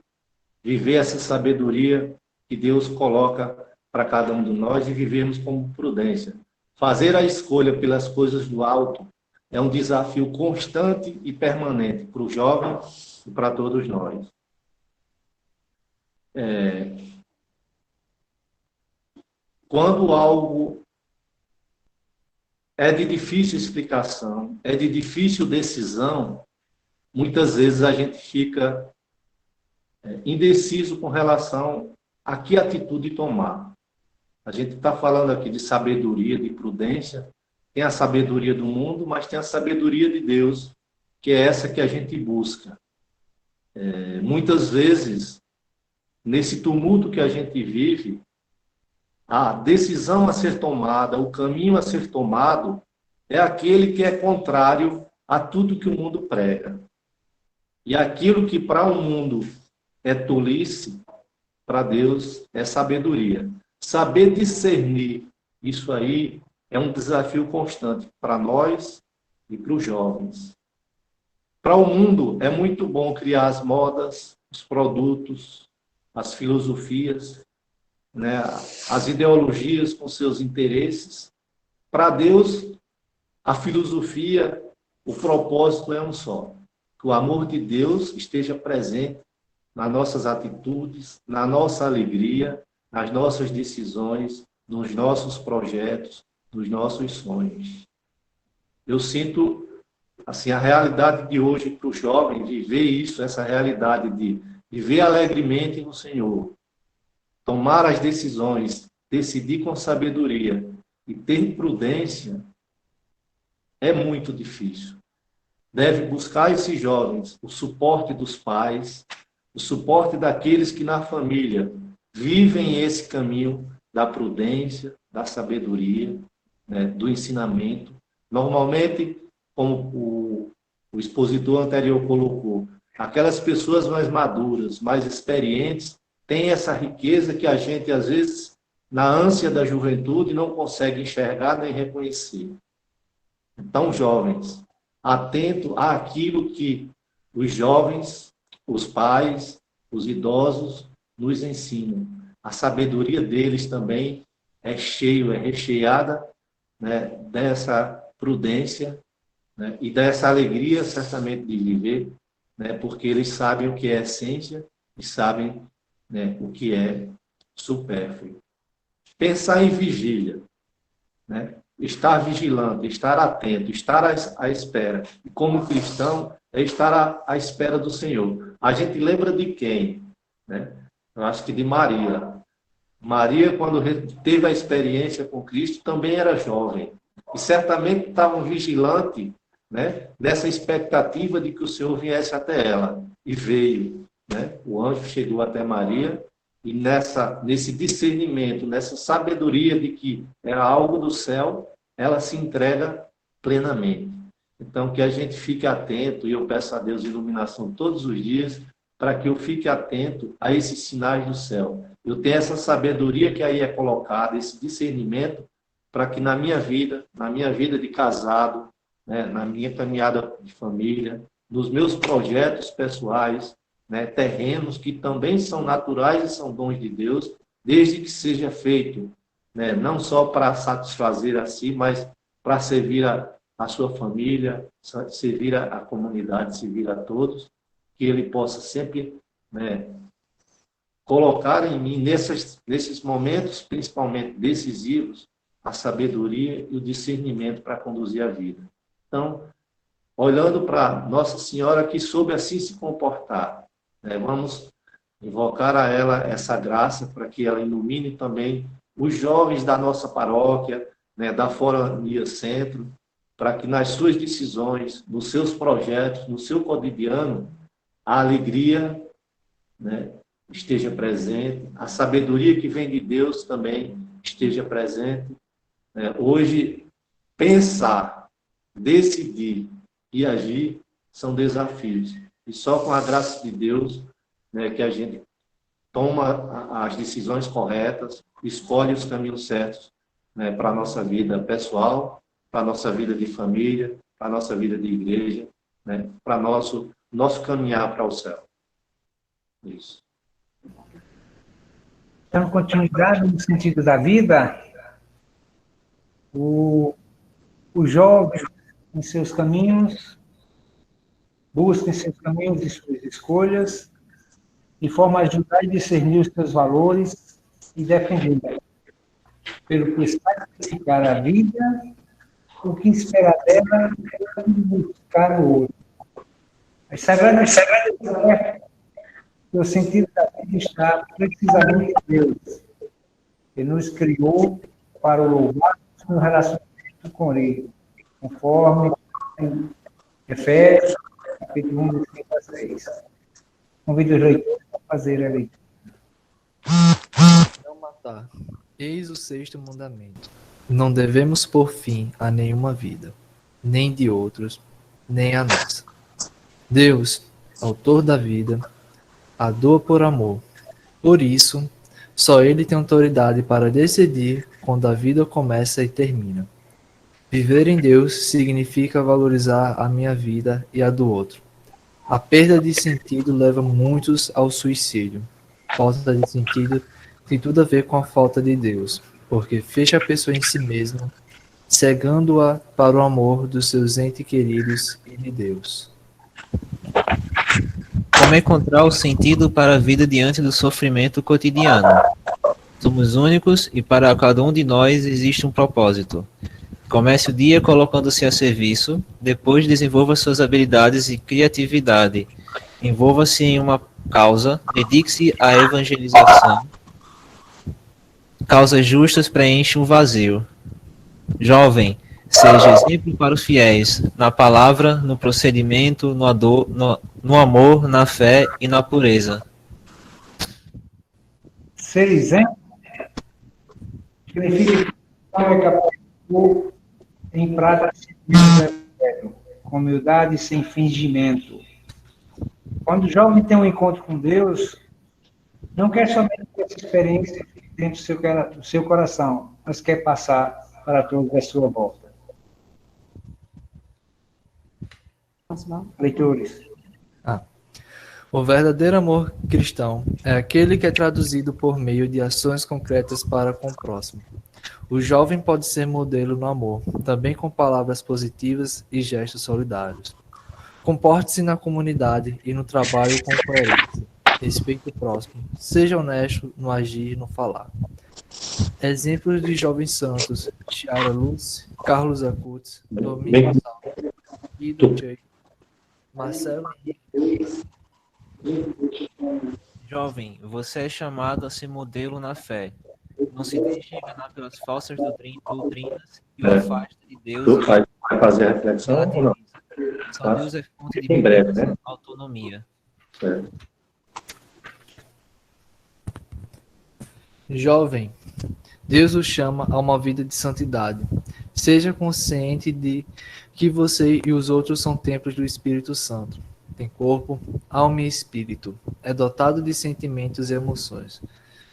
viver essa sabedoria que Deus coloca para cada um de nós e vivermos com prudência. Fazer a escolha pelas coisas do alto é um desafio constante e permanente para o jovem e para todos nós. Quando algo é de difícil explicação, é de difícil decisão, muitas vezes a gente fica indeciso com relação a que atitude tomar. A gente está falando aqui de sabedoria, de prudência. Tem a sabedoria do mundo, mas tem a sabedoria de Deus, que é essa que a gente busca. Muitas vezes, nesse tumulto que a gente vive, a decisão a ser tomada, o caminho a ser tomado, é aquele que é contrário a tudo que o mundo prega. E aquilo que para o mundo é tolice, para Deus é sabedoria. Saber discernir, isso aí é um desafio constante para nós e para os jovens. Para o mundo, é muito bom criar as modas, os produtos, as filosofias, né, as ideologias com seus interesses. Para Deus, a filosofia, o propósito é um só. Que o amor de Deus esteja presente nas nossas atitudes, na nossa alegria, nas nossas decisões, nos nossos projetos, nos nossos sonhos. Eu sinto, assim, a realidade de hoje para os jovens, viver isso, essa realidade de viver alegremente no Senhor, tomar as decisões, decidir com sabedoria e ter prudência, é muito difícil. Deve buscar esses jovens o suporte dos pais, o suporte daqueles que na família vivem esse caminho da prudência, da sabedoria, né, do ensinamento. Normalmente, como o expositor anterior colocou, aquelas pessoas mais maduras, mais experientes, têm essa riqueza que a gente, às vezes, na ânsia da juventude, não consegue enxergar nem reconhecer. Então, jovens, atento àquilo que os jovens, os pais, os idosos nos ensinam. A sabedoria deles também é recheada, né, dessa prudência, né, e dessa alegria, certamente, de viver, né, porque eles sabem o que é essência e sabem, né, o que é supérfluo. Pensar em vigília, né? Estar vigilante, estar atento, estar à espera. E como cristão, é estar à espera do Senhor. A gente lembra de quem? Né? Eu acho que de Maria. Maria, quando teve a experiência com Cristo, também era jovem. E certamente estava vigilante, né, nessa expectativa de que o Senhor viesse até ela. E veio. Né? O anjo chegou até Maria. E nesse discernimento, nessa sabedoria de que era algo do céu, ela se entrega plenamente. Então, que a gente fique atento, e eu peço a Deus iluminação todos os dias, para que eu fique atento a esses sinais do céu. Eu tenho essa sabedoria que aí é colocada, esse discernimento, para que na minha vida de casado, né, na minha caminhada de família, nos meus projetos pessoais, né, terrenos que também são naturais e são dons de Deus, desde que seja feito, né, não só para satisfazer a si, mas para servir a sua família, servir a comunidade, servir a todos, que ele possa sempre, né, colocar em mim, nesses momentos, principalmente decisivos, a sabedoria e o discernimento para conduzir a vida. Então, olhando para Nossa Senhora que soube assim se comportar, vamos invocar a ela essa graça para que ela ilumine também os jovens da nossa paróquia, né, da Forania Centro, para que nas suas decisões, nos seus projetos, no seu cotidiano, a alegria, né, esteja presente, a sabedoria que vem de Deus também esteja presente. Hoje, pensar, decidir e agir são desafios. E só com a graça de Deus, né, que a gente toma as decisões corretas, escolhe os caminhos certos, né, para a nossa vida pessoal, para a nossa vida de família, para a nossa vida de igreja, né, para nosso caminhar para o céu. Isso. Então, continuidade no sentido da vida, os jovens em seus caminhos, busquem seus caminhos e suas escolhas, de forma a ajudar e discernir os seus valores e defender, pelo que sacrificar a vida, o que esperar dela é buscar o outro. As sagradas que o sentido da vida está precisamente em Deus, que nos criou para o louvar no relacionamento com Ele, conforme em Efésios, capítulo 1, versículo 6. Convido os leitores a fazer a leitura. Não matar. Eis o sexto mandamento. Não devemos pôr fim a nenhuma vida, nem de outros, nem a nossa. Deus, autor da vida, a doa por amor, Por isso, só ele tem autoridade para decidir quando a vida começa e termina. Viver em Deus significa valorizar a minha vida e a do outro. A perda de sentido leva muitos ao suicídio. Falta de sentido tem tudo a ver com a falta de Deus, porque fecha a pessoa em si mesma, cegando-a para o amor dos seus entes queridos e de Deus. Como encontrar o sentido para a vida diante do sofrimento cotidiano? Somos únicos e para cada um de nós existe um propósito. Comece o dia colocando-se a serviço, depois desenvolva suas habilidades e criatividade. Envolva-se em uma causa, dedique-se à evangelização. Causas justas preenchem um vazio. Jovem, seja exemplo para os fiéis, na palavra, no procedimento, no amor, na fé e na pureza. Ser exemplo significa que não é capaz de pôr em prática com humildade e sem fingimento. Quando o jovem tem um encontro com Deus, não quer somente ter essa experiência dentro do seu coração, mas quer passar para todos à sua volta. Leitores. O verdadeiro amor cristão é aquele que é traduzido por meio de ações concretas para com o próximo. O jovem pode ser modelo no amor, também com palavras positivas e gestos solidários. Comporte-se na comunidade e no trabalho com coerência. Respeite o próximo. Seja honesto no agir e no falar. Exemplos de jovens santos: Chiara Luz, Carlos Acutis, Domingos Gonçalves, Guido J., Marcelo Henrique. Jovem, você é chamado a ser modelo na fé. Não se deixe enganar pelas falsas doutrinas e o afasta de Deus. Tu vai fazer a reflexão ou não? Só Deus é fonte de em breve, né? autonomia. Jovem, Deus o chama a uma vida de santidade. Seja consciente de que você e os outros são templos do Espírito Santo. Tem corpo, alma e espírito. É dotado de sentimentos e emoções.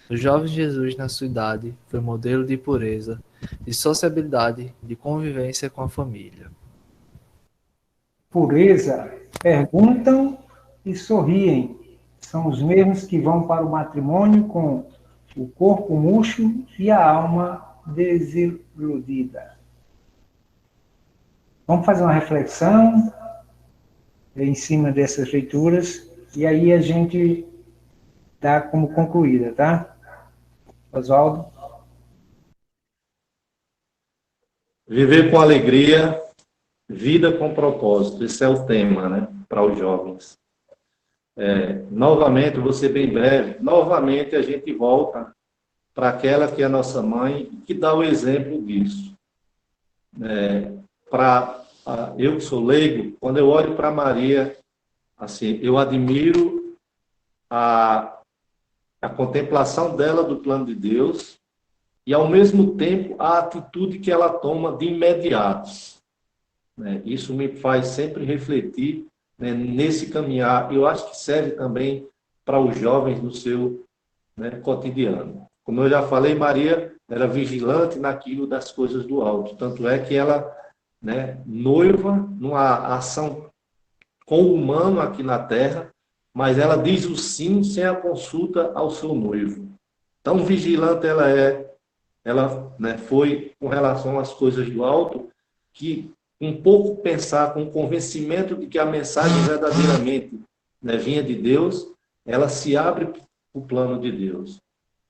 O jovem Jesus, na sua idade, foi modelo de pureza, de sociabilidade, de convivência com a família. Pureza, perguntam e sorriem. São os mesmos que vão para o matrimônio com o corpo murcho e a alma desiludida. Vamos fazer uma reflexão em cima dessas leituras e aí a gente dá como concluída, tá? Oswaldo? Viver com alegria, vida com propósito. Esse é o tema, né? Para os jovens. Novamente, vou ser bem breve, novamente a gente volta para aquela que é a nossa mãe, que dá o exemplo disso. Eu que sou leigo, quando eu olho para Maria, assim, eu admiro a contemplação dela do plano de Deus e, ao mesmo tempo, a atitude que ela toma de imediato. Isso me faz sempre refletir, nesse caminhar. Eu acho que serve também para os jovens no seu cotidiano. Como eu já falei, Maria era vigilante naquilo das coisas do alto. Tanto é que ela, noiva, numa ação com o humano aqui na terra, mas ela diz o sim sem a consulta ao seu noivo. Tão vigilante ela é, foi com relação às coisas do alto, que um pouco pensar, com o convencimento de que a mensagem verdadeiramente vinha de Deus, ela se abre para o plano de Deus.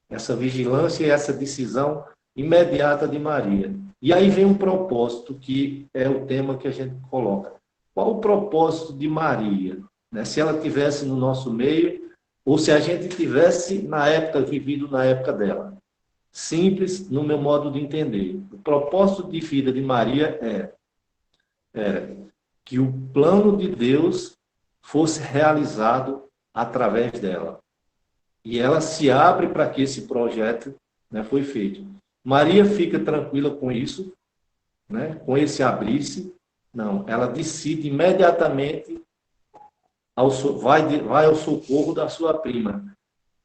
Essa vigilância e essa decisão imediata de Maria. E aí vem um propósito, que é o tema que a gente coloca. Qual o propósito de Maria? Se ela tivesse no nosso meio, ou se a gente tivesse, na época, vivido na época dela. Simples, no meu modo de entender. O propósito de vida de Maria era que o plano de Deus fosse realizado através dela. E ela se abre para que esse projeto foi feito. Maria fica tranquila com isso, com esse abrir-se. Não, ela decide imediatamente, vai ao socorro da sua prima.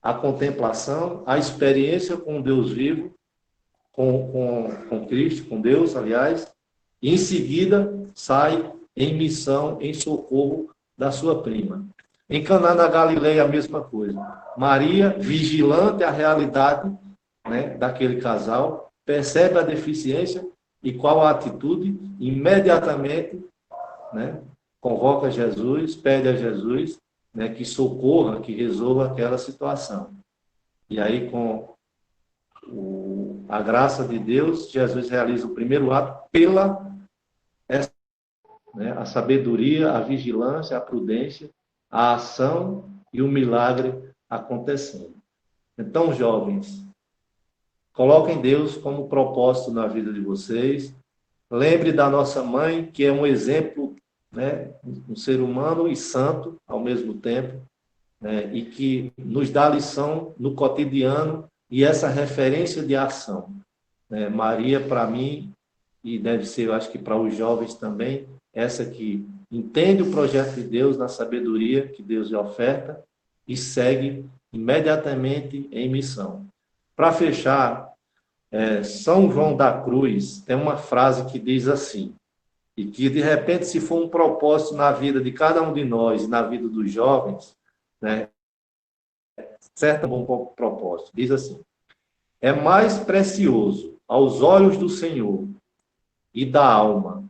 a contemplação, a experiência com Deus vivo, com Cristo, com Deus, aliás, e em seguida sai em missão, em socorro da sua prima. Em Caná da Galileia, a mesma coisa. Maria, vigilante à realidade, né, daquele casal, percebe a deficiência e qual a atitude, imediatamente, né, convoca Jesus, pede a Jesus, né, que socorra, que resolva aquela situação. E aí, com a graça de Deus, Jesus realiza o primeiro ato pela a sabedoria, a vigilância, a prudência, a ação e o milagre acontecendo. Então, jovens, coloquem Deus como propósito na vida de vocês. Lembre da nossa mãe, que é um exemplo, né, um ser humano e santo ao mesmo tempo, né, e que nos dá lição no cotidiano e essa referência de ação. Né? Maria, para mim, e deve ser, eu acho que para os jovens também, essa que entende o projeto de Deus na sabedoria que Deus lhe oferta e segue imediatamente em missão. Para fechar, São João da Cruz tem uma frase que diz assim, e que, de repente, se for um propósito na vida de cada um de nós, na vida dos jovens, né, certo bom propósito, diz assim: é mais precioso aos olhos do Senhor e da alma,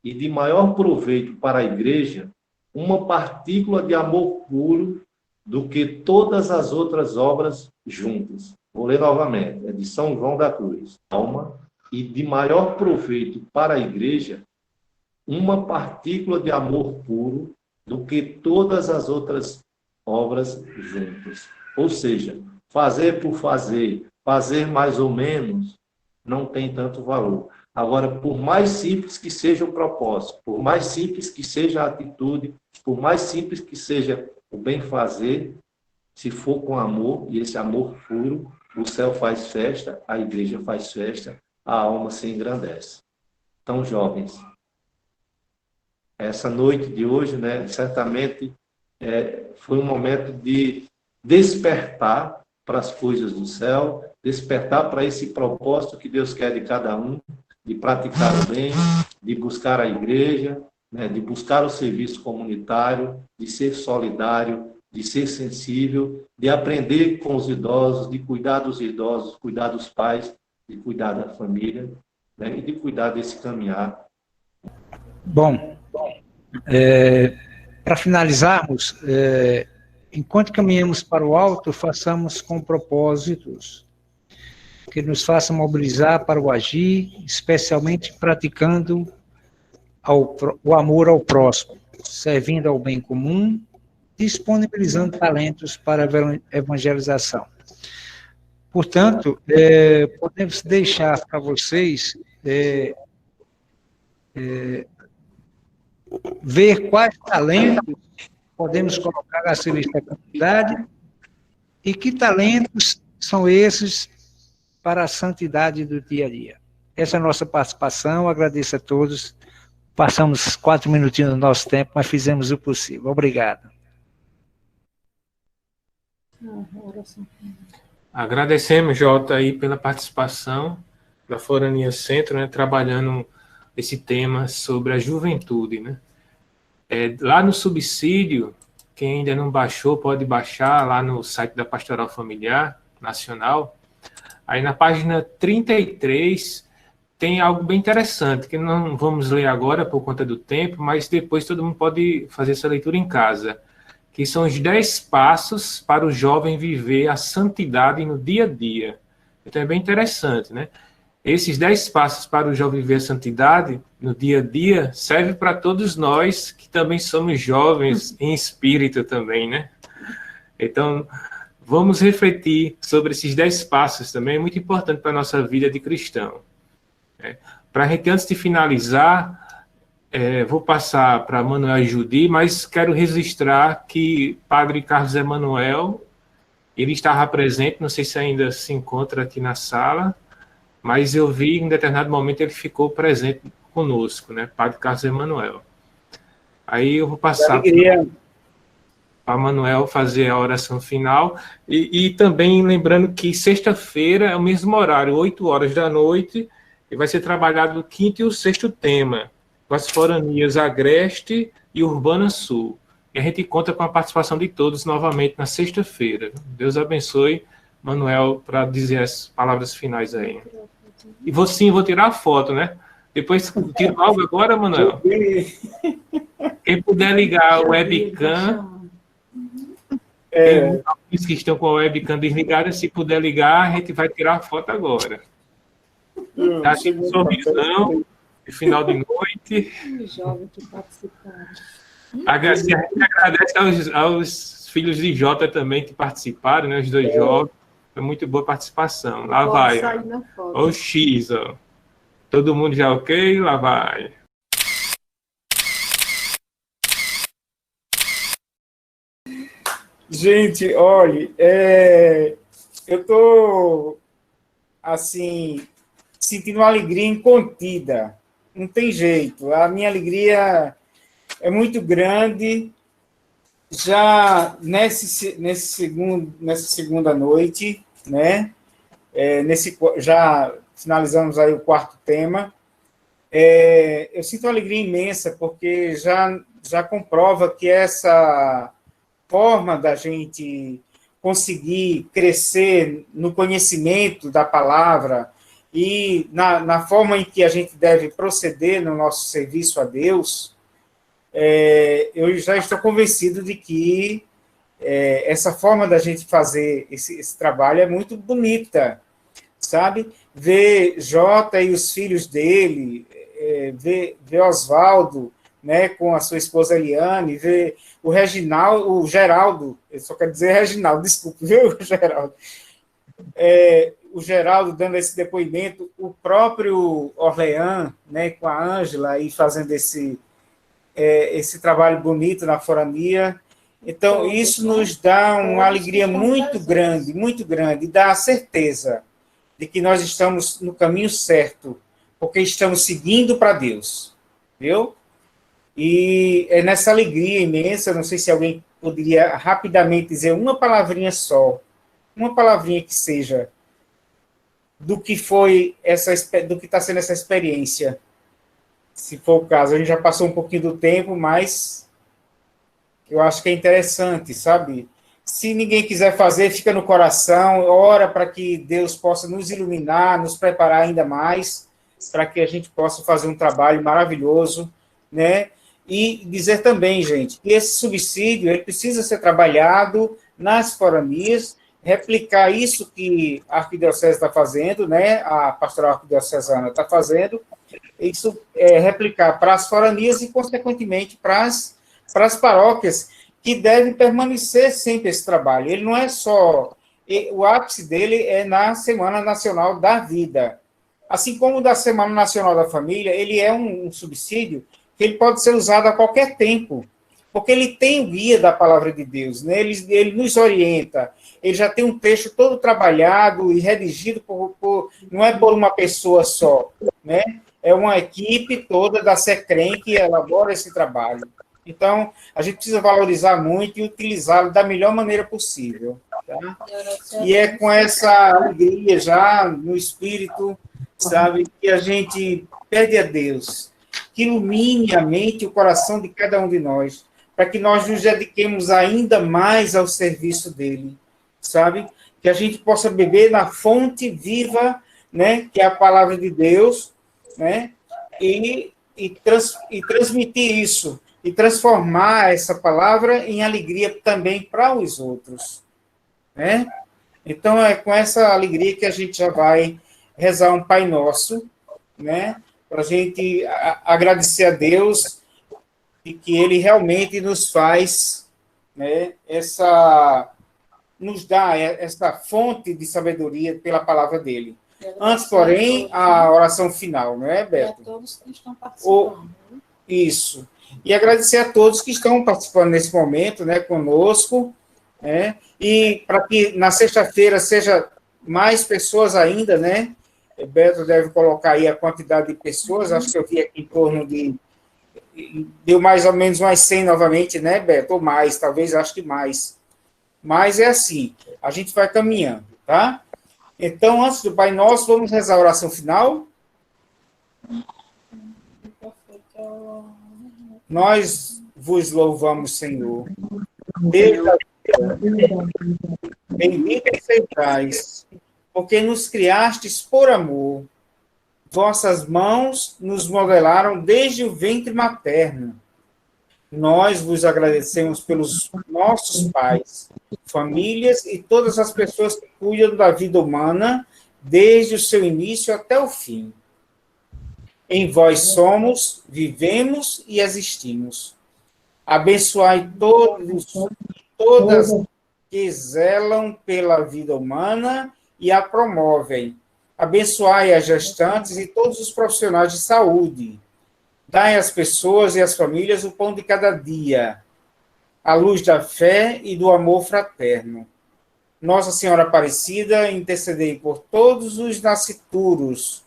e de maior proveito para a igreja, uma partícula de amor puro do que todas as outras obras juntas. Vou ler novamente, é de São João da Cruz. Alma, e de maior proveito para a igreja, uma partícula de amor puro do que todas as outras obras juntas. Ou seja, fazer por fazer, fazer mais ou menos, não tem tanto valor. Agora, por mais simples que seja o propósito, por mais simples que seja a atitude, por mais simples que seja o bem fazer, se for com amor, e esse amor puro, o céu faz festa, a igreja faz festa, a alma se engrandece. Então, jovens, essa noite de hoje, né, certamente foi um momento de despertar para as coisas do céu, despertar para esse propósito que Deus quer de cada um, de praticar o bem, de buscar a igreja, né, de buscar o serviço comunitário, de ser solidário, de ser sensível, de aprender com os idosos, de cuidar dos idosos, cuidar dos pais, de cuidar da família, né, e de cuidar desse caminhar. Bom, para finalizarmos, enquanto caminhamos para o alto, façamos com propósitos que nos façam mobilizar para o agir, especialmente praticando o amor ao próximo, servindo ao bem comum, disponibilizando talentos para a evangelização. Portanto, podemos deixar para vocês ver quais talentos podemos colocar a serviço da comunidade e que talentos são esses para a santidade do dia a dia. Essa é a nossa participação, agradeço a todos. Passamos 4 minutinhos do nosso tempo, mas fizemos o possível. Obrigado. Agradecemos, Jota, aí pela participação da Forania Centro, né, trabalhando esse tema sobre a juventude, né? Lá no subsídio, quem ainda não baixou, pode baixar lá no site da Pastoral Familiar Nacional. Aí na página 33 tem algo bem interessante, que não vamos ler agora por conta do tempo, mas depois todo mundo pode fazer essa leitura em casa, que são os 10 passos para o jovem viver a santidade no dia a dia. Então é bem interessante, né? Esses 10 passos para o jovem viver a santidade no dia a dia serve para todos nós que também somos jovens em espírito também, né? Então, vamos refletir sobre esses 10 passos também, é muito importante para a nossa vida de cristão. Para a gente, antes de finalizar, vou passar para Manuel e Judy, mas quero registrar que Padre Carlos Emanuel, ele estava presente, não sei se ainda se encontra aqui na sala, mas eu vi em determinado momento ele ficou presente conosco, né? Padre Carlos Emanuel. Aí eu vou passar... para Manuel fazer a oração final. E também lembrando que sexta-feira é o mesmo horário, 8 horas da noite, e vai ser trabalhado o quinto e o sexto tema, com as foranias Agreste e Urbana Sul. E a gente conta com a participação de todos novamente na sexta-feira. Deus abençoe, Manuel, para dizer as palavras finais aí. E vou tirar a foto, né? Depois tiro algo agora, Manuel. Quem puder ligar o webcam, tem alguns que estão com a webcam desligada, se puder ligar, a gente vai tirar a foto agora. Tá aqui um sorrisão de final de noite. Jovem que participaram. A gente agradece aos filhos de Jota também que participaram, né? Os dois jovens. Foi muito boa participação. Lá vai. Ó, o X, ó. Todo mundo já ok? Lá vai. Gente, olha, eu estou, assim, sentindo uma alegria incontida. Não tem jeito. A minha alegria é muito grande. Já nessa segunda noite, né? Já finalizamos aí o quarto tema. Eu sinto uma alegria imensa, porque já comprova que essa forma da gente conseguir crescer no conhecimento da palavra e na forma em que a gente deve proceder no nosso serviço a Deus, eu já estou convencido de que essa forma da gente fazer esse trabalho é muito bonita, sabe? Ver Jota e os filhos dele, ver Oswaldo, né, com a sua esposa Eliane, ver o Geraldo, eu só quero dizer Reginaldo, desculpe, viu, Geraldo? O Geraldo dando esse depoimento, o próprio Orlean, né, com a Ângela, e fazendo esse trabalho bonito na forania. Então, isso nos dá uma alegria muito grande, dá a certeza de que nós estamos no caminho certo, porque estamos seguindo para Deus, viu? E é nessa alegria imensa, não sei se alguém poderia rapidamente dizer uma palavrinha só, uma palavrinha que seja, do que foi do que está sendo essa experiência. Se for o caso, a gente já passou um pouquinho do tempo, mas eu acho que é interessante, sabe? Se ninguém quiser fazer, fica no coração, ora para que Deus possa nos iluminar, nos preparar ainda mais, para que a gente possa fazer um trabalho maravilhoso, né? E dizer também, gente, que esse subsídio ele precisa ser trabalhado nas foranias, replicar isso que a Arquidiocese está fazendo, né? A Pastoral Arquidiocesana está fazendo, isso replicar para as foranias e, consequentemente, para as paróquias, que devem permanecer sempre esse trabalho. Ele não é só... O ápice dele é na Semana Nacional da Vida. Assim como o da Semana Nacional da Família, ele é um subsídio que ele pode ser usado a qualquer tempo, porque ele tem o guia da Palavra de Deus, né? Ele nos orienta, ele já tem um texto todo trabalhado e redigido não é por uma pessoa só, né? É uma equipe toda da SECREM que elabora esse trabalho. Então, a gente precisa valorizar muito e utilizá-lo da melhor maneira possível. Tá? E é com essa alegria já no espírito, sabe, que a gente pede a Deus que ilumine a mente e o coração de cada um de nós, para que nós nos dediquemos ainda mais ao serviço dele, sabe? Que a gente possa beber na fonte viva, né, que é a palavra de Deus, né, e transmitir isso, e transformar essa palavra em alegria também para os outros, né? Então, é com essa alegria que a gente já vai rezar um Pai Nosso, né, para a gente agradecer a Deus e que Ele realmente nos faz, né, nos dá essa fonte de sabedoria pela palavra dele. Antes, porém, a oração final, não é, Beto? E a todos que estão participando. Isso. E agradecer a todos que estão participando nesse momento, né, conosco, né, e para que na sexta-feira seja mais pessoas ainda, né? Beto deve colocar aí a quantidade de pessoas, acho que eu vi aqui em torno de deu mais ou menos umas 100 novamente, né, Beto? Ou mais, talvez, acho que mais. Mas é assim, a gente vai caminhando, tá? Então, antes do Pai Nosso, vamos rezar a oração final. Nós vos louvamos, Senhor. Deus da vida, bendita sejais, porque nos criastes por amor. Vossas mãos nos modelaram desde o ventre materno. Nós vos agradecemos pelos nossos pais, famílias e todas as pessoas que cuidam da vida humana desde o seu início até o fim. Em vós somos, vivemos e existimos. Abençoai todas que zelam pela vida humana e a promovem. Abençoai as gestantes e todos os profissionais de saúde. Dai às pessoas e às famílias o pão de cada dia, a luz da fé e do amor fraterno. Nossa Senhora Aparecida, intercedei por todos os nascituros,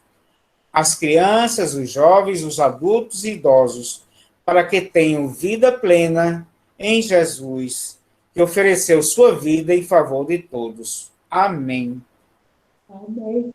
as crianças, os jovens, os adultos e idosos, para que tenham vida plena em Jesus, que ofereceu sua vida em favor de todos. Amém. Amém.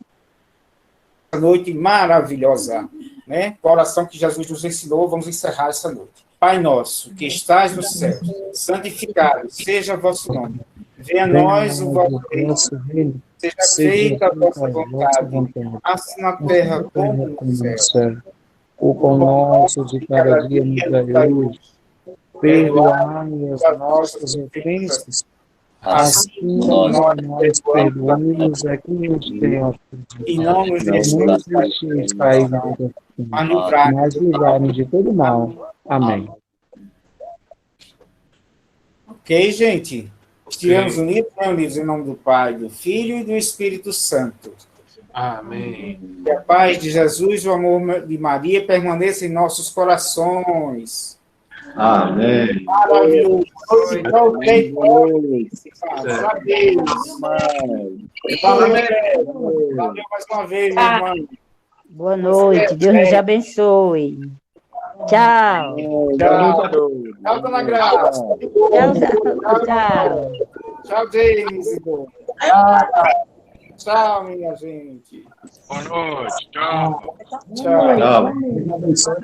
Noite maravilhosa, né? Com a oração que Jesus nos ensinou, vamos encerrar essa noite. Pai nosso, que estás no céu, santificado seja o vosso nome. Venha a nós o vosso reino. Seja feita a vossa vontade, assim na terra como no céu. O pão nosso de cada dia nos dai hoje. Perdoai as nossas ofensas, assim nós perdoamos a quem nos tem ofendido. E não nos deixeis cair na tentação, mas livrai-nos de todo mal. Amém. Ok, gente? Estivemos unidos, reunidos em nome do Pai, do Filho e do Espírito Santo. Amém. Que a paz de Jesus e o amor de Maria permaneçam em nossos corações. Amém. Maravilhoso. Valeu mais uma vez, irmã. Boa noite. Deus nos abençoe. Tchau. Tchau, dona Graça. Tchau. Tchau, James. Tchau, minha gente. Boa noite. Tchau. Tchau. Tchau.